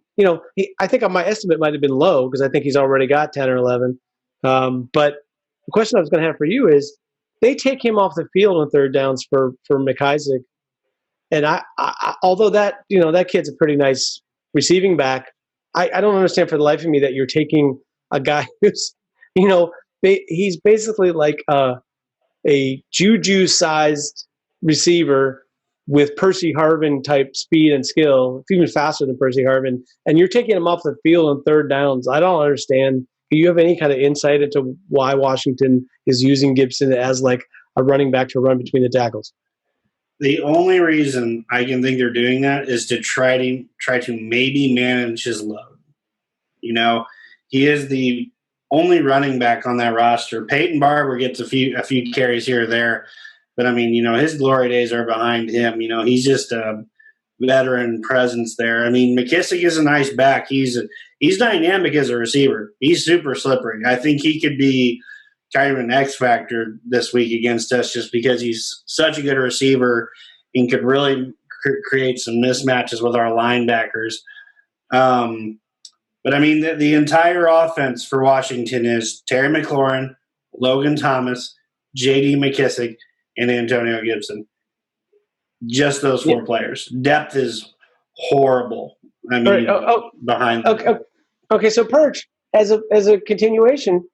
I think my estimate might have been low because I think he's already got 10 or 11. But the question I was going to have for you is, they take him off the field on third downs for McIsaac. And I although that kid's a pretty nice receiving back, I don't understand for the life of me that you're taking a guy who's, he's basically like a Juju-sized receiver with Percy Harvin type speed and skill, even faster than Percy Harvin, and you're taking him off the field on third downs. I don't understand. Do you have any kind of insight into why Washington is using Gibson as like a running back to run between the tackles? The only reason I can think they're doing that is to try to maybe manage his load. You know, he is the only running back on that roster. Peyton Barber gets a few carries here or there, but I mean, you know, his glory days are behind him. You know, he's just a veteran presence there. I mean, McKissick is a nice back. He's dynamic as a receiver. He's super slippery. I think he could be kind of an X factor this week against us, just because he's such a good receiver and could really create some mismatches with our linebackers. But I mean, the entire offense for Washington is Terry McLaurin, Logan Thomas, J.D. McKissick, and Antonio Gibson. Just those four players. Depth is horrible. I mean, behind them. Okay, so Perch, as a continuation,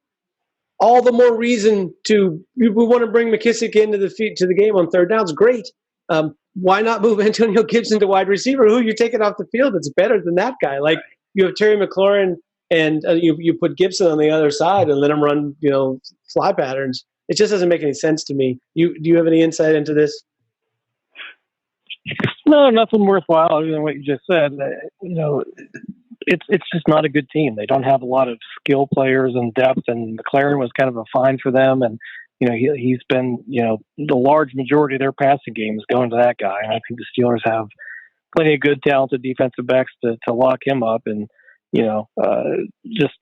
all the more reason we want to bring McKissick into the game on third downs. Great. Why not move Antonio Gibson to wide receiver? Who you're taking off the field that's better than that guy? Like, you have Terry McLaurin and you put Gibson on the other side and let him run, you know, fly patterns. It just doesn't make any sense to me. Do you have any insight into this? No, nothing worthwhile other than what you just said. You know, it's just not a good team. They don't have a lot of skill players and depth, and McLaren was kind of a find for them. And, you know, he's been, you know, the large majority of their passing game is going to that guy. And I think the Steelers have plenty of good, talented defensive backs to lock him up. And, you know, just,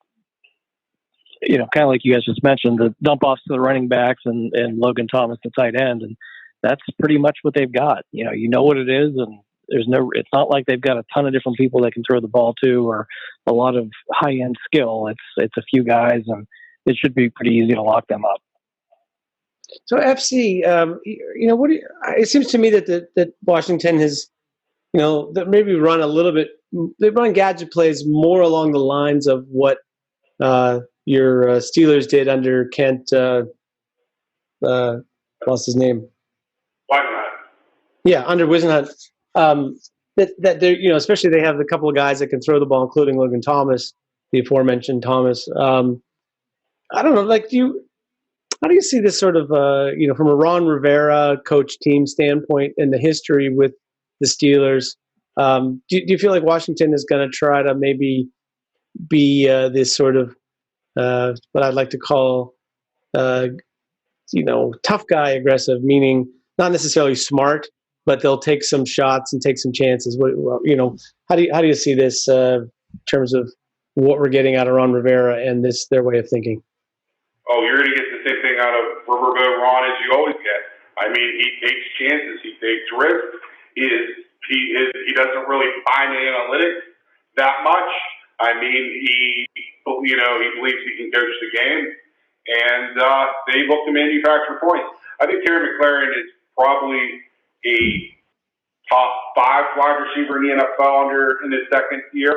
you know, kind of like you guys just mentioned, the dump offs to the running backs and Logan Thomas, the tight end. And that's pretty much what they've got. You know what it is, and it's not like they've got a ton of different people they can throw the ball to or a lot of high end skill. It's a few guys, and it should be pretty easy to lock them up. So FC, you know, it seems to me that Washington has, you know, that maybe run a little bit. They run gadget plays more along the lines of what your Steelers did under Kent. What's his name? Wisenhunt. Yeah, under Wisenhunt. That they're, you know, especially they have a couple of guys that can throw the ball, including Logan Thomas, the aforementioned Thomas. I don't know, like, how do you see this sort of, you know, from a Ron Rivera coach team standpoint in the history with the Steelers? Do you feel like Washington is going to try to maybe be this sort of what I'd like to call, you know, tough guy aggressive, meaning not necessarily smart, but they'll take some shots and take some chances? You know, how do you see this in terms of what we're getting out of Ron Rivera and their way of thinking? Oh, you're going to get the same thing out of Riverboat Ron as you always get. I mean, he takes chances, he takes risks. He doesn't really buy the analytics that much. I mean, he believes he can coach the game, and they look to manufacture points. I think Terry McLaurin is probably a top 5 wide receiver in the NFL in his second year,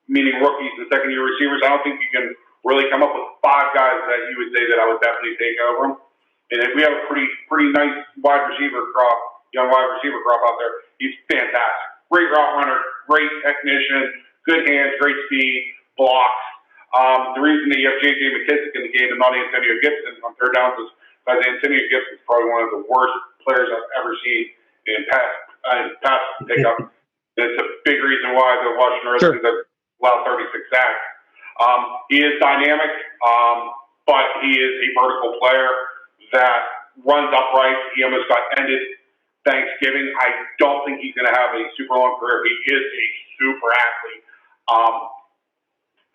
meaning rookies and second year receivers. I don't think you can really come up with 5 guys that you would say that I would definitely take over him. And if we have a pretty nice young wide receiver crop out there, he's fantastic. Great route runner, great technician, good hands, great speed, blocks. The reason that you have J.J. McKissick in the game and not Antonio Gibson on third downs is because Antonio Gibson is probably one of the worst players I've ever seen in pass pickup. It's a big reason why the Washington Redskins have allowed 36 sacks. He is dynamic, but he is a vertical player that runs upright. He almost got ended Thanksgiving. I don't think he's going to have a super long career. He is a super athlete.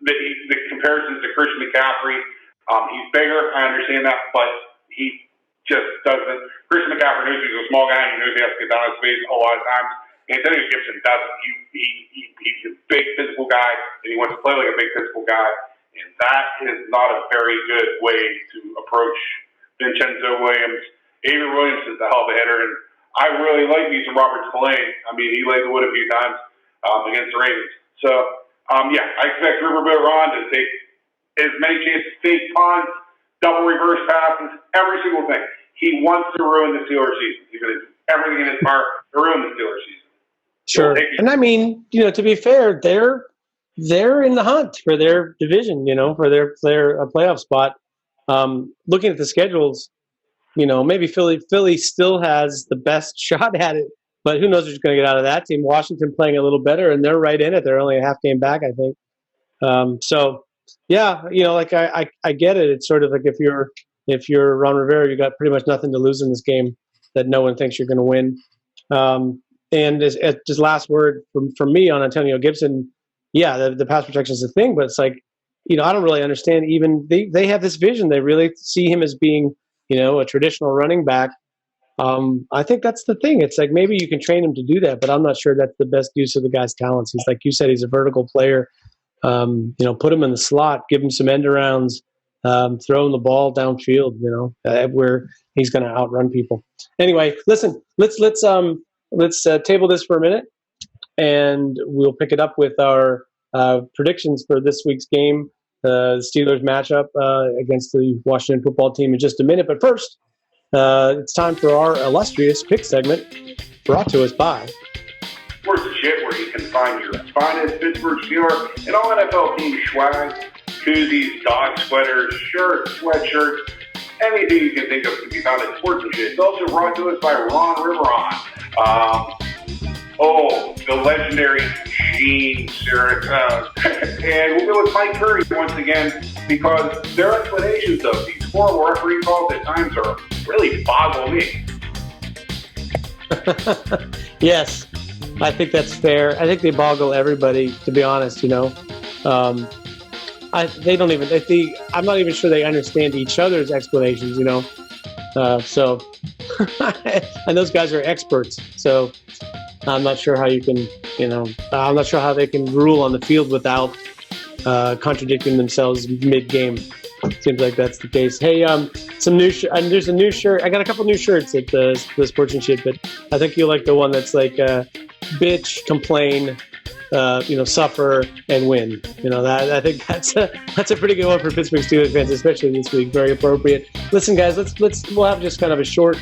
The comparisons to Christian McCaffrey, he's bigger. I understand that, but he just doesn't. Christian McCaffrey knows he's a small guy and he knows he has to get down his face a lot of times. Antonio Gibson doesn't. He's a big physical guy, and he wants to play like a big physical guy, and that is not a very good way to approach Vincenzo Williams. Avery Williams is a hell of a hitter, and I really like me some Robert Spillane. I mean, he laid the wood a few times against the Ravens. So, yeah, I expect Riverboat Ron to take as many chances, fake punts, double reverse passes, every single thing. He wants to ruin the Steelers season. He's going to do everything in his power to ruin the Steelers season. Sure. And I mean, you know, to be fair, they're in the hunt for their division, you know, for their playoff spot. Looking at the schedules, you know, maybe Philly still has the best shot at it, but who knows who's going to get out of that team. Washington playing a little better, and they're right in it. They're only a half game back, I think. So, yeah, like I get it. It's sort of like if you're Ron Rivera, you got pretty much nothing to lose in this game that no one thinks you're going to win. And as just last word from me on Antonio Gibson, yeah, the pass protection is a thing, but it's like, I don't really understand. Even they have this vision. They really see him as being, a traditional running back. I think that's the thing. It's like maybe you can train him to do that, but I'm not sure that's the best use of the guy's talents. He's like you said, he's a vertical player. Put him in the slot, give him some end arounds, throw him the ball downfield, where he's going to outrun people. Anyway, listen, let's table this for a minute, and we'll pick it up with our predictions for this week's game, the Steelers matchup against the Washington football team in just a minute. But first, it's time for our illustrious pick segment, brought to us by Sports Shit, where you can find your finest Pittsburgh Steelers and all NFL team swag, koozies, dog sweaters, shirts, sweatshirts, anything you can think of can be found at Sports Shit. It's also brought to us by Ron Riveron. The legendary Gene Syrup. And we'll go with Mike Curry once again, because their explanations of these horrible referee calls at times are really boggle me. Yes, I think that's fair. I think they boggle everybody, to be honest. They don't even. I'm not even sure they understand each other's explanations. So, and those guys are experts. So, I'm not sure how you can. I'm not sure how they can rule on the field without contradicting themselves mid-game. Seems like that's the case. Hey, some new. There's a new shirt. I got a couple new shirts at the Sports and Shit, but I think you'll like the one that's like bitch, complain, suffer and win. That I think that's a pretty good one for Pittsburgh Steelers fans, especially this week. Very appropriate. Listen, guys, we'll have just kind of a short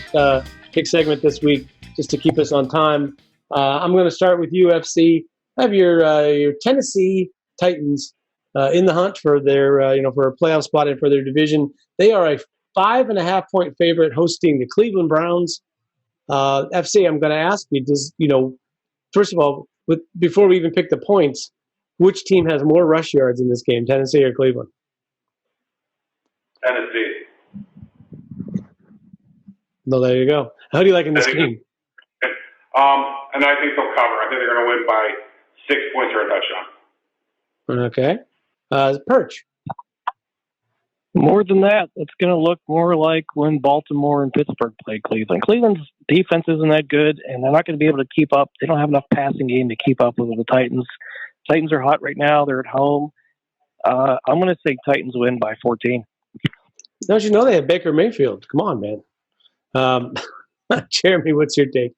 kick segment this week just to keep us on time. I'm going to start with UFC. I have your Tennessee Titans in the hunt for their for a playoff spot and for their division. They are a 5.5-point favorite hosting the Cleveland Browns. FC, I'm going to ask you, first of all, before we even pick the points, which team has more rush yards in this game, Tennessee or Cleveland? Tennessee. No, there you go. How do you like in this game? And I think they'll cover. I think they're going to win by 6 points or a touchdown. Okay. Perch. More than that, it's going to look more like when Baltimore and Pittsburgh played Cleveland. Cleveland's defense isn't that good, and they're not going to be able to keep up. They don't have enough passing game to keep up with the Titans. Titans are hot right now. They're at home. I'm going to say Titans win by 14. Don't you know they have Baker Mayfield? Come on, man. Jeremy, what's your take?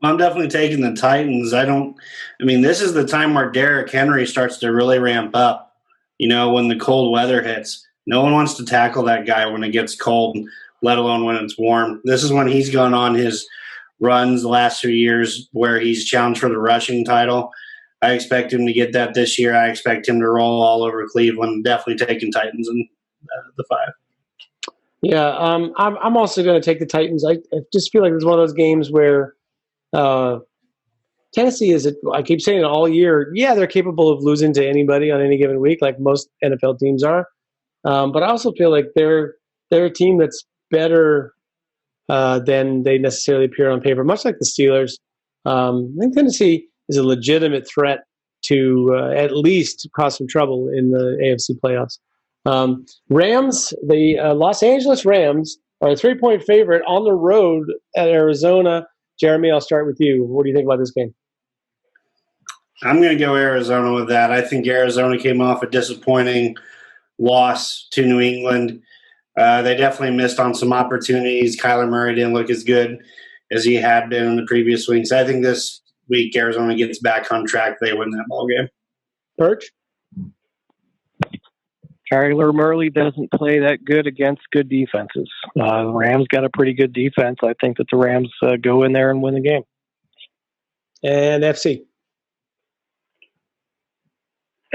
I'm definitely taking the Titans. This is the time where Derrick Henry starts to really ramp up, when the cold weather hits. No one wants to tackle that guy when it gets cold, let alone when it's warm. This is when he's gone on his runs the last few years where he's challenged for the rushing title. I expect him to get that this year. I expect him to roll all over Cleveland. Definitely taking Titans in the 5. Yeah, I'm also going to take the Titans. I just feel like it's one of those games where Tennessee I keep saying it all year. Yeah, they're capable of losing to anybody on any given week, like most NFL teams are. But I also feel like they're a team that's better than they necessarily appear on paper, much like the Steelers. I think Tennessee is a legitimate threat to at least cause some trouble in the AFC playoffs. Rams, the Los Angeles Rams, are a 3-point favorite on the road at Arizona. Jeremy, I'll start with you. What do you think about this game? I'm going to go Arizona with that. I think Arizona came off a disappointing loss to New England. They definitely missed on some opportunities. Kyler Murray didn't look as good as he had been in the previous weeks. I think this week Arizona gets back on track. They win that ball game. Perch? Kyler Murray doesn't play that good against good defenses. The Rams got a pretty good defense. I think that the Rams go in there and win the game. And FC?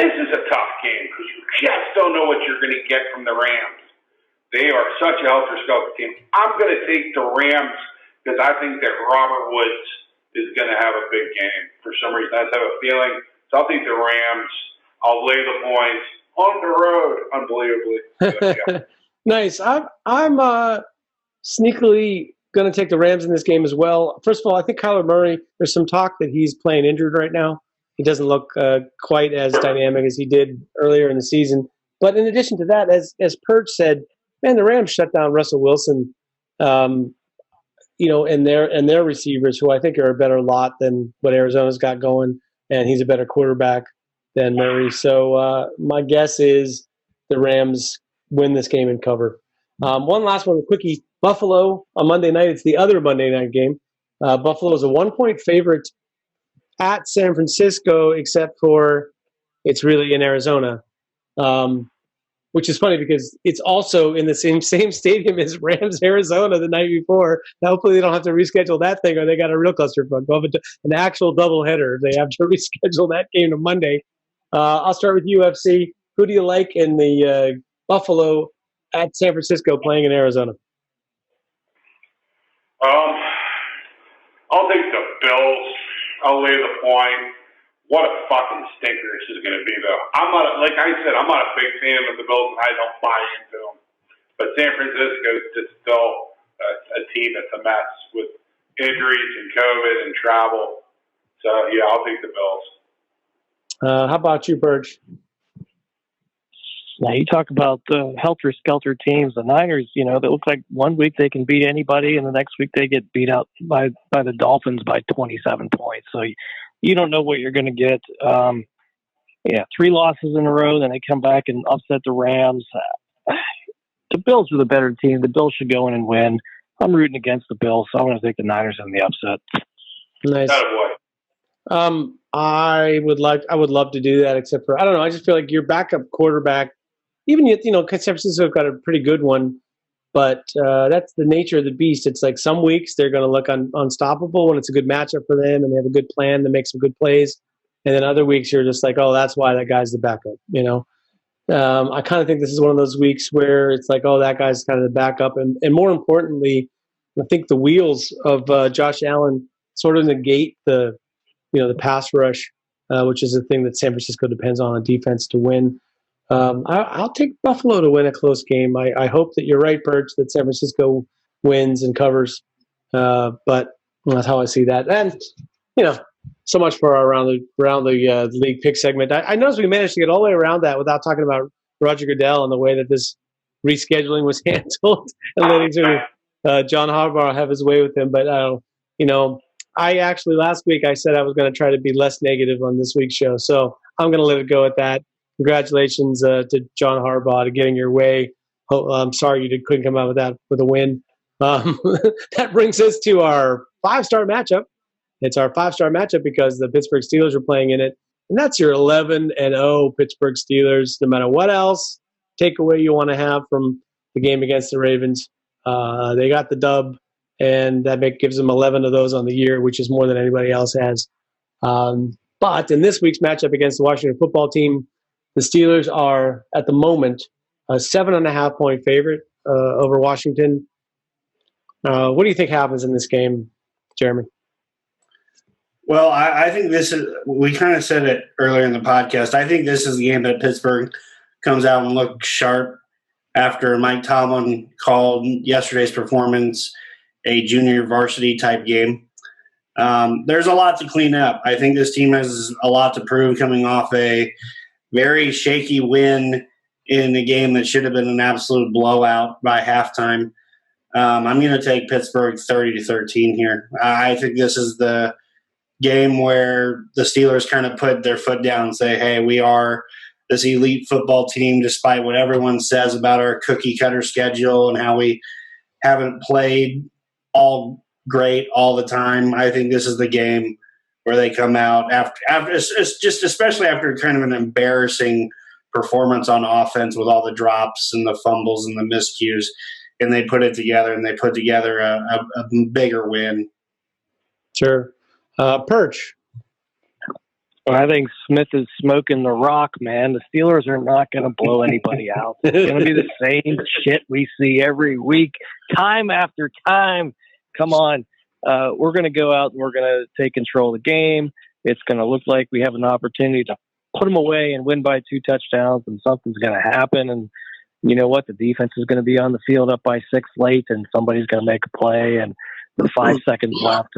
This is a tough game because you just don't know what you're going to get from the Rams. They are such a helter-skelter team. I'm going to take the Rams because I think that Robert Woods is going to have a big game. For some reason, I just have a feeling. So I'll take the Rams I'll lay the points on the road, unbelievably. So, yeah. Nice. I'm sneakily going to take the Rams in this game as well. First of all, I think Kyler Murray, there's some talk that he's playing injured right now. He doesn't look quite as dynamic as he did earlier in the season. But in addition to that, as Purge said, man, the Rams shut down Russell Wilson, and their receivers, who I think are a better lot than what Arizona's got going, and he's a better quarterback than Murray. So my guess is the Rams win this game and cover. One last one, a quickie. Buffalo on Monday night. It's the other Monday night game. Buffalo is a 1-point favorite at San Francisco, except for it's really in Arizona, which is funny because it's also in the same stadium as Rams, Arizona the night before. Now, hopefully they don't have to reschedule that thing, or they got a real clusterfuck. They'll have an actual doubleheader. They have to reschedule that game to Monday. I'll start with UFC. Who do you like in the Buffalo at San Francisco playing in Arizona? I'll take the Bills. I'll lay the point. What a fucking stinker this is going to be, though. I'm not a big fan of the Bills, and I don't buy into them. But San Francisco is just still a team that's a mess with injuries and COVID and travel. So, yeah, I'll take the Bills. How about you, Birch? Now, you talk about helter-skelter teams. The Niners, they look like one week they can beat anybody, and the next week they get beat out by the Dolphins by 27 points. So you don't know what you're going to get. 3 losses in a row, then they come back and upset the Rams. The Bills are the better team. The Bills should go in and win. I'm rooting against the Bills, so I'm going to take the Niners in the upset. Nice. Attaboy. I would love to do that, except for, I don't know, I just feel like your backup quarterback, even San Francisco got a pretty good one, but that's the nature of the beast. It's like some weeks they're going to look unstoppable when it's a good matchup for them and they have a good plan to make some good plays, and then other weeks you're just like, oh, that's why that guy's the backup. I kind of think this is one of those weeks where it's like, oh, that guy's kind of the backup, and more importantly, I think the wheels of Josh Allen sort of negate the pass rush, which is a thing that San Francisco depends on defense to win. I'll take Buffalo to win a close game. I hope that you're right, Perch, that San Francisco wins and covers. But that's how I see that. And, so much for our around the league pick segment. I noticed we managed to get all the way around that without talking about Roger Goodell and the way that this rescheduling was handled and letting John Harbaugh have his way with him. But, I actually, last week, I said I was going to try to be less negative on this week's show. So I'm going to let it go at that. Congratulations to John Harbaugh to getting your way. I'm sorry you couldn't come out with a win. That brings us to our 5-star matchup. It's our 5-star matchup because the Pittsburgh Steelers are playing in it. And that's your 11-0 Pittsburgh Steelers. No matter what else takeaway you want to have from the game against the Ravens, they got the dub. And that gives them 11 of those on the year, which is more than anybody else has. But in this week's matchup against the Washington football team, the Steelers are, at the moment, a 7.5-point favorite over Washington. What do you think happens in this game, Jeremy? Well, I think this is – we kind of said it earlier in the podcast. I think this is the game that Pittsburgh comes out and looks sharp after Mike Tomlin called yesterday's performance a junior varsity type game. There's a lot to clean up. I think this team has a lot to prove coming off a very shaky win in a game that should have been an absolute blowout by halftime. I'm going to take Pittsburgh 30-13 here. I think this is the game where the Steelers kind of put their foot down and say, hey, we are this elite football team despite what everyone says about our cookie-cutter schedule and how we haven't played all great all the time. I think this is the game where they come out after it's just especially after kind of an embarrassing performance on offense with all the drops and the fumbles and the miscues, and they put it together and they put together a bigger win. Sure. Perch. Well, I think Smith is smoking the rock, man. The Steelers are not going to blow anybody out. It's going to be the same shit we see every week, time after time. Come on. We're going to go out and we're going to take control of the game. It's going to look like we have an opportunity to put them away and win by 2 touchdowns, and something's going to happen. And you know what? The defense is going to be on the field up by 6 late, and somebody's going to make a play, and with 5 seconds left,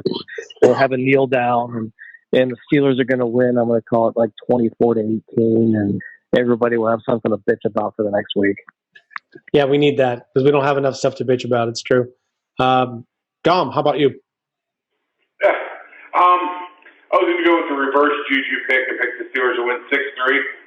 they'll have a kneel down, and the Steelers are going to win. I'm going to call it like 24-18, and everybody will have something to bitch about for the next week. Yeah, we need that because we don't have enough stuff to bitch about. It's true. Dom, how about you? Yeah. I was going to go with the reverse juju pick and pick the Steelers to win 6-3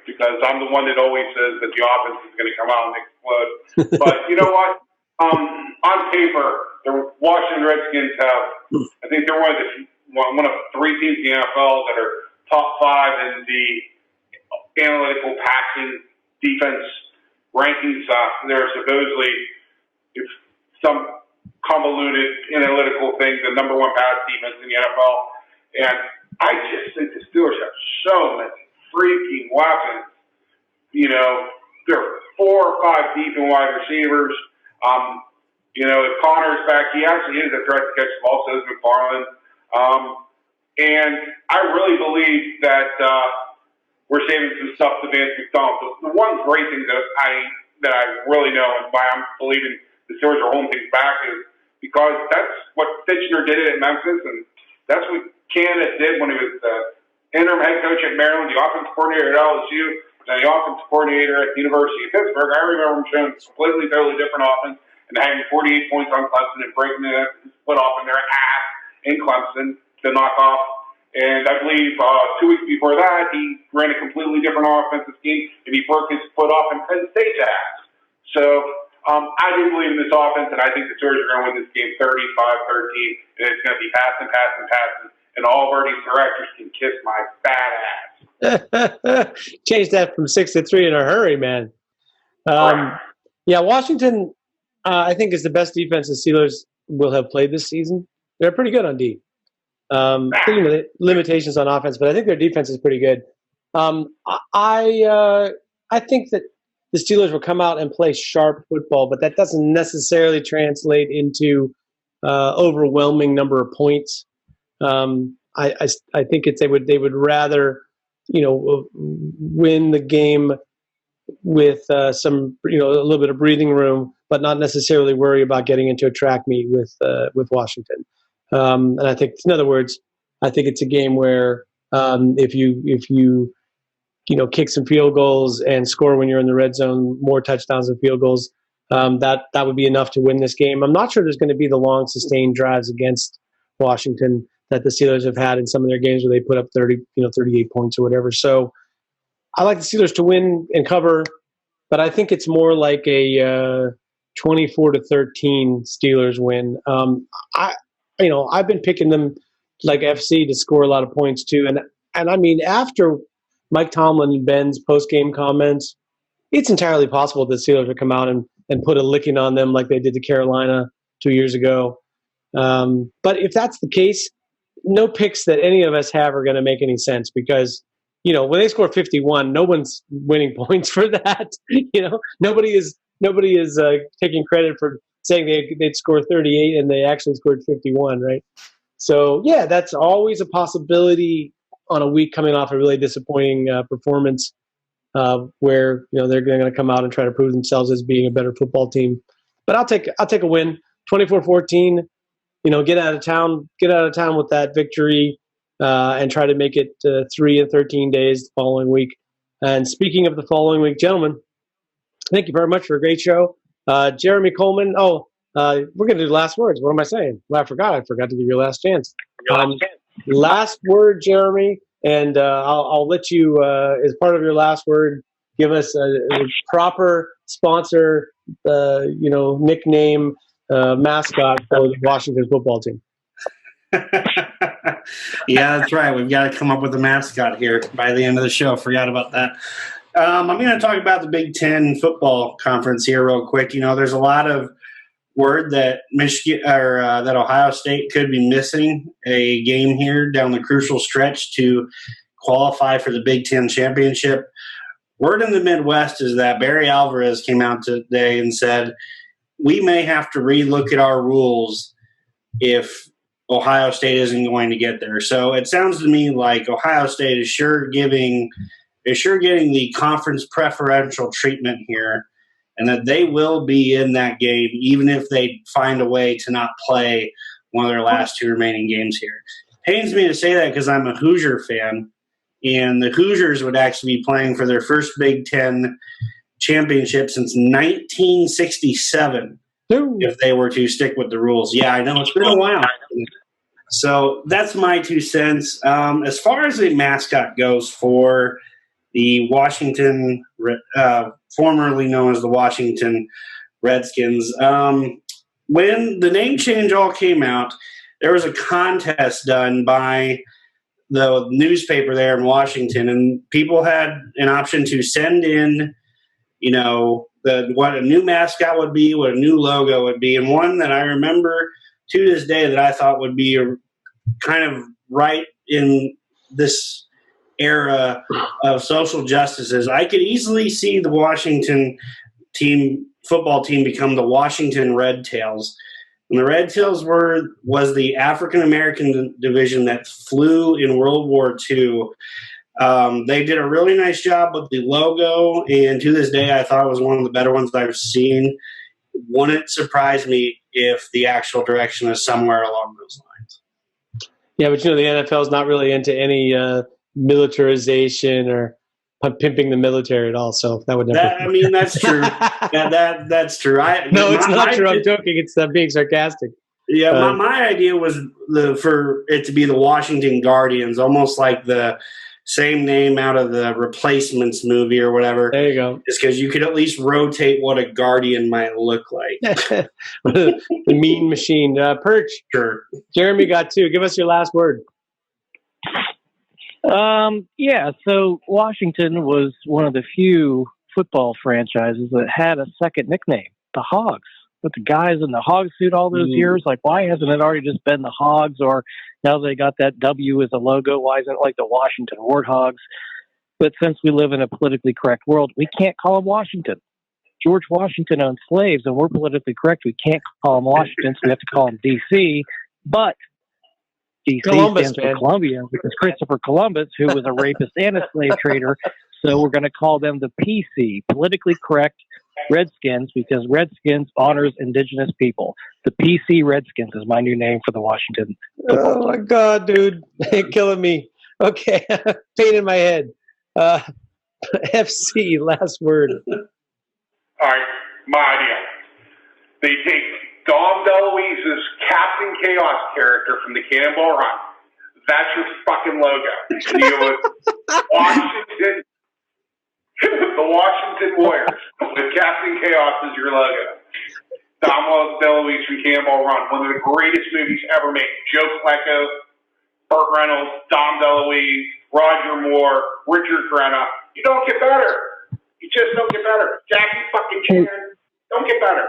because I'm the one that always says that the offense is going to come out and explode. But you know what? On paper, the Washington Redskins I think they're one of 3 teams in the NFL that are top 5 in the analytical passing defense rankings. They're supposedly, if some convoluted analytical thing, the number 1 pass defense in the NFL. And I just think the Steelers have so many freaking weapons. You know, there are 4 or 5 deep and wide receivers. You know, if Connor's back, he actually is a threat to catch the ball, so is McFarland. And I really believe that we're saving some stuff to Vance McDonald. The one great thing that I really know and why I'm believing the Steelers are holding things back is because that's what Fitchner did at Memphis, and that's what Candace did when he was the interim head coach at Maryland, the offensive coordinator at LSU, and the offensive coordinator at the University of Pittsburgh. I remember him showing a completely, totally different offense and having 48 points on Clemson and breaking his foot off in their ass in Clemson to knock off. And I believe 2 weeks before that, he ran a completely different offensive scheme, and he broke his foot off in Penn State's ass. So I do believe in this offense, and I think the Steelers are going to win this game 35-13, and it's going to be passing, and all of our directors can kiss my fat ass. Change that from 6-3 in a hurry, man. Yeah, Washington, I think, is the best defense the Steelers will have played this season. They're pretty good on D. Limitations on offense, but I think their defense is pretty good. I think that the Steelers will come out and play sharp football, but that doesn't necessarily translate into overwhelming number of points. I think they would rather, win the game with some, a little bit of breathing room, but not necessarily worry about getting into a track meet with Washington. And I think, in other words, I think it's a game where if you kick some field goals and score when you're in the red zone, more touchdowns and field goals, that would be enough to win this game. I'm not sure there's going to be the long sustained drives against Washington that the Steelers have had in some of their games where they put up 38 points or whatever. So I like the Steelers to win and cover, but I think it's more like a 24-13 Steelers win. I've been picking them like FC to score a lot of points too. And I mean, after Mike Tomlin and Ben's post-game comments, it's entirely possible that the Steelers would come out and put a licking on them like they did to Carolina 2 years ago. But if that's the case, no picks that any of us have are going to make any sense because, when they score 51, no one's winning points for that. Nobody is taking credit for saying they'd score 38 and they actually scored 51, right? So, yeah, that's always a possibility on a week coming off a really disappointing performance where, they're going to come out and try to prove themselves as being a better football team. But I'll take a win, 24-14. Get out of town with that victory and try to make it 3 and 13 days the following week. And speaking of the following week, gentlemen, thank you very much for a great show. Jeremy Coleman. We're going to do last words. What am I saying? Well, I forgot to give you your last chance. Last word, Jeremy, and I'll let you, as part of your last word, give us a proper sponsor, nickname, mascot for the Washington football team. Yeah, that's right. We've got to come up with a mascot here by the end of the show. Forgot about that. I'm going to talk about the Big Ten football conference here real quick. There's a lot of word that Michigan or that Ohio State could be missing a game here down the crucial stretch to qualify for the Big Ten championship. Word in the Midwest is that Barry Alvarez came out today and said, we may have to relook at our rules if Ohio State isn't going to get there. So it sounds to me like Ohio State is sure giving is sure getting the conference preferential treatment here, and that they will be in that game even if they find a way to not play one of their last 2 remaining games here. Pains me to say that because I'm a Hoosier fan, and the Hoosiers would actually be playing for their first Big Ten championship since 1967 if they were to stick with the rules. Yeah, I know it's been a while. So that's my 2 cents. As far as the mascot goes for the Washington, formerly known as the Washington Redskins, when the name change all came out, there was a contest done by the newspaper there in Washington, and people had an option to send in, what a new mascot would be, what a new logo would be. And one that I remember to this day that I thought would be kind of right in this era of social justices, I could easily see the Washington football team become the Washington Red Tails. And the Red Tails was the African American division that flew in World War II. They did a really nice job with the logo, and to this day, I thought it was one of the better ones I've seen. Wouldn't surprise me if the actual direction is somewhere along those lines. Yeah, but the NFL is not really into any militarization or pimping the military at all. So that would never. That's true. That's true. It's not true. I'm joking. It's being sarcastic. Yeah, my idea was for it to be the Washington Guardians, almost like the same name out of the Replacements movie or whatever. There you go. Just because you could at least rotate what a Guardian might look like. The Mean Machine. Perch. Sure. Jeremy got 2. Give us your last word. So Washington was one of the few football franchises that had a second nickname, the Hogs. With the guys in the hog suit all those years, like, why hasn't it already just been the Hogs? Or now they got that W as a logo, why isn't it like the Washington Warthogs? But since we live in a politically correct world, we can't call them Washington. George Washington owned slaves, and we're politically correct. We can't call them Washington, so we have to call them D.C. But D.C. stands for Columbia, because Christopher Columbus, who was a rapist and a slave trader, so we're going to call them the PC, politically correct Redskins, because Redskins honors indigenous people. The PC Redskins is my new name for the Washington football team. My God, dude. You're killing me. Okay. Pain in my head. FC, last word. All right. My idea. They take Dom DeLuise's Captain Chaos character from the Cannonball Run. That's your fucking logo. And you go with Washington. The Washington Warriors with Captain Chaos as your logo. Dom DeLuise from Cannonball Run, one of the greatest movies ever made. Joe Flacco, Burt Reynolds, Dom DeLuise, Roger Moore, Richard Crenna. You don't get better. You just don't get better. Jackie fucking Chan, don't get better.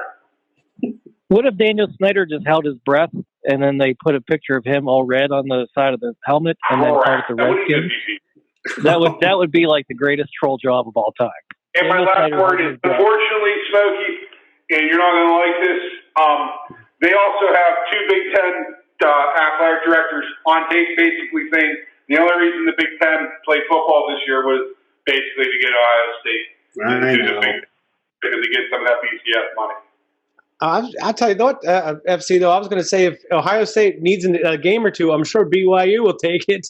What if Daniel Snyder just held his breath and then they put a picture of him all red on the side of the helmet and then called it the Redskins? That would be like the greatest troll job of all time. And my last word is, unfortunately, Smokey, and you're not going to like this, they also have 2 Big Ten athletic directors on tape basically saying the only reason the Big Ten played football this year was basically to get Ohio State. Because they get some of that BCS money. I'll tell you what, FC, though, I was going to say if Ohio State needs a game or two, I'm sure BYU will take it.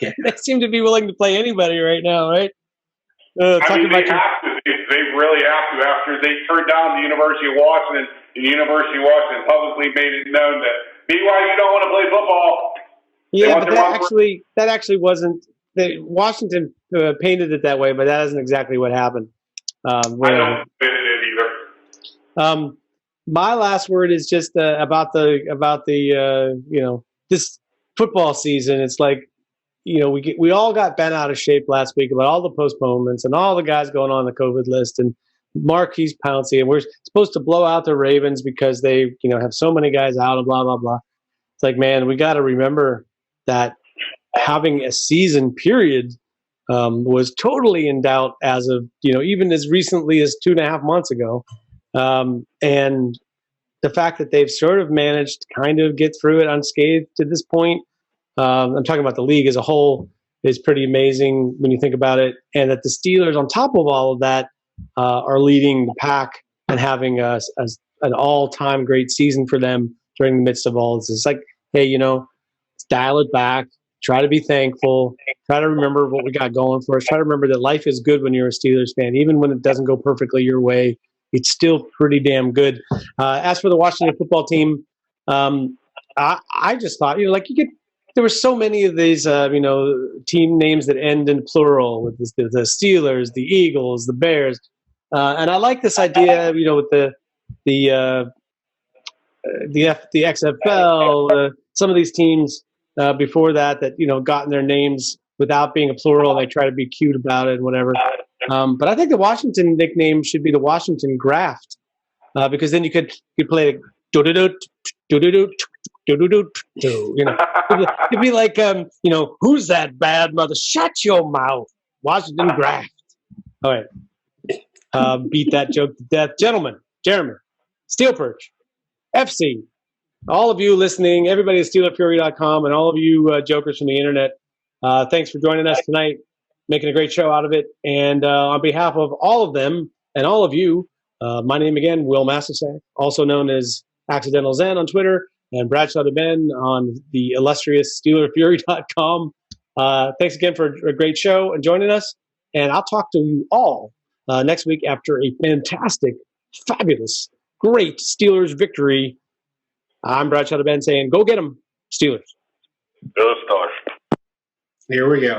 Yeah. They seem to be willing to play anybody right now, right? They have to. They really have to. After they turned down the University of Washington, and the University of Washington publicly made it known that BYU don't want to play football. Yeah, but that actually wasn't. Washington painted it that way, but that isn't exactly what happened. I don't fit it either. My last word is just about the this football season. It's like, we all got bent out of shape last week about all the postponements and all the guys going on the COVID list and Marquise Pouncey, and we're supposed to blow out the Ravens because they, have so many guys out and blah, blah, blah. It's like, man, we got to remember that having a season period was totally in doubt as of, even as recently as 2.5 months ago. And the fact that they've sort of managed to kind of get through it unscathed to this point. I'm talking about the league as a whole. is pretty amazing when you think about it. And that the Steelers, on top of all of that, are leading the pack and having an all-time great season for them during the midst of all this. It's like, hey, let's dial it back. Try to be thankful. Try to remember what we got going for us. Try to remember that life is good when you're a Steelers fan. Even when it doesn't go perfectly your way, it's still pretty damn good. As for the Washington football team, I just thought, there were so many of these, team names that end in plural, with the Steelers, the Eagles, the Bears. And I like this idea, with the XFL, some of these teams before that, gotten their names without being a plural, and they try to be cute about it and whatever. But I think the Washington nickname should be the Washington Graft, because then you could play do-do-do, do-do-do, do-do-do, it'd be like, who's that bad mother? Shut your mouth, Washington Graft. All right. Beat that joke to death. Gentlemen, Jeremy, Steel Perch, FC, all of you listening, everybody at SteelerFury.com, and all of you jokers from the internet, thanks for joining us tonight, making a great show out of it. And on behalf of all of them and all of you, my name again, Will Massasak, also known as Accidental Zen on Twitter, and Bradshaw to Ben on the illustrious SteelerFury.com. Thanks again for a great show and joining us. And I'll talk to you all next week after a fantastic, fabulous, great Steelers victory. I'm Bradshaw to Ben saying, go get them, Steelers. Go Stars. Here we go.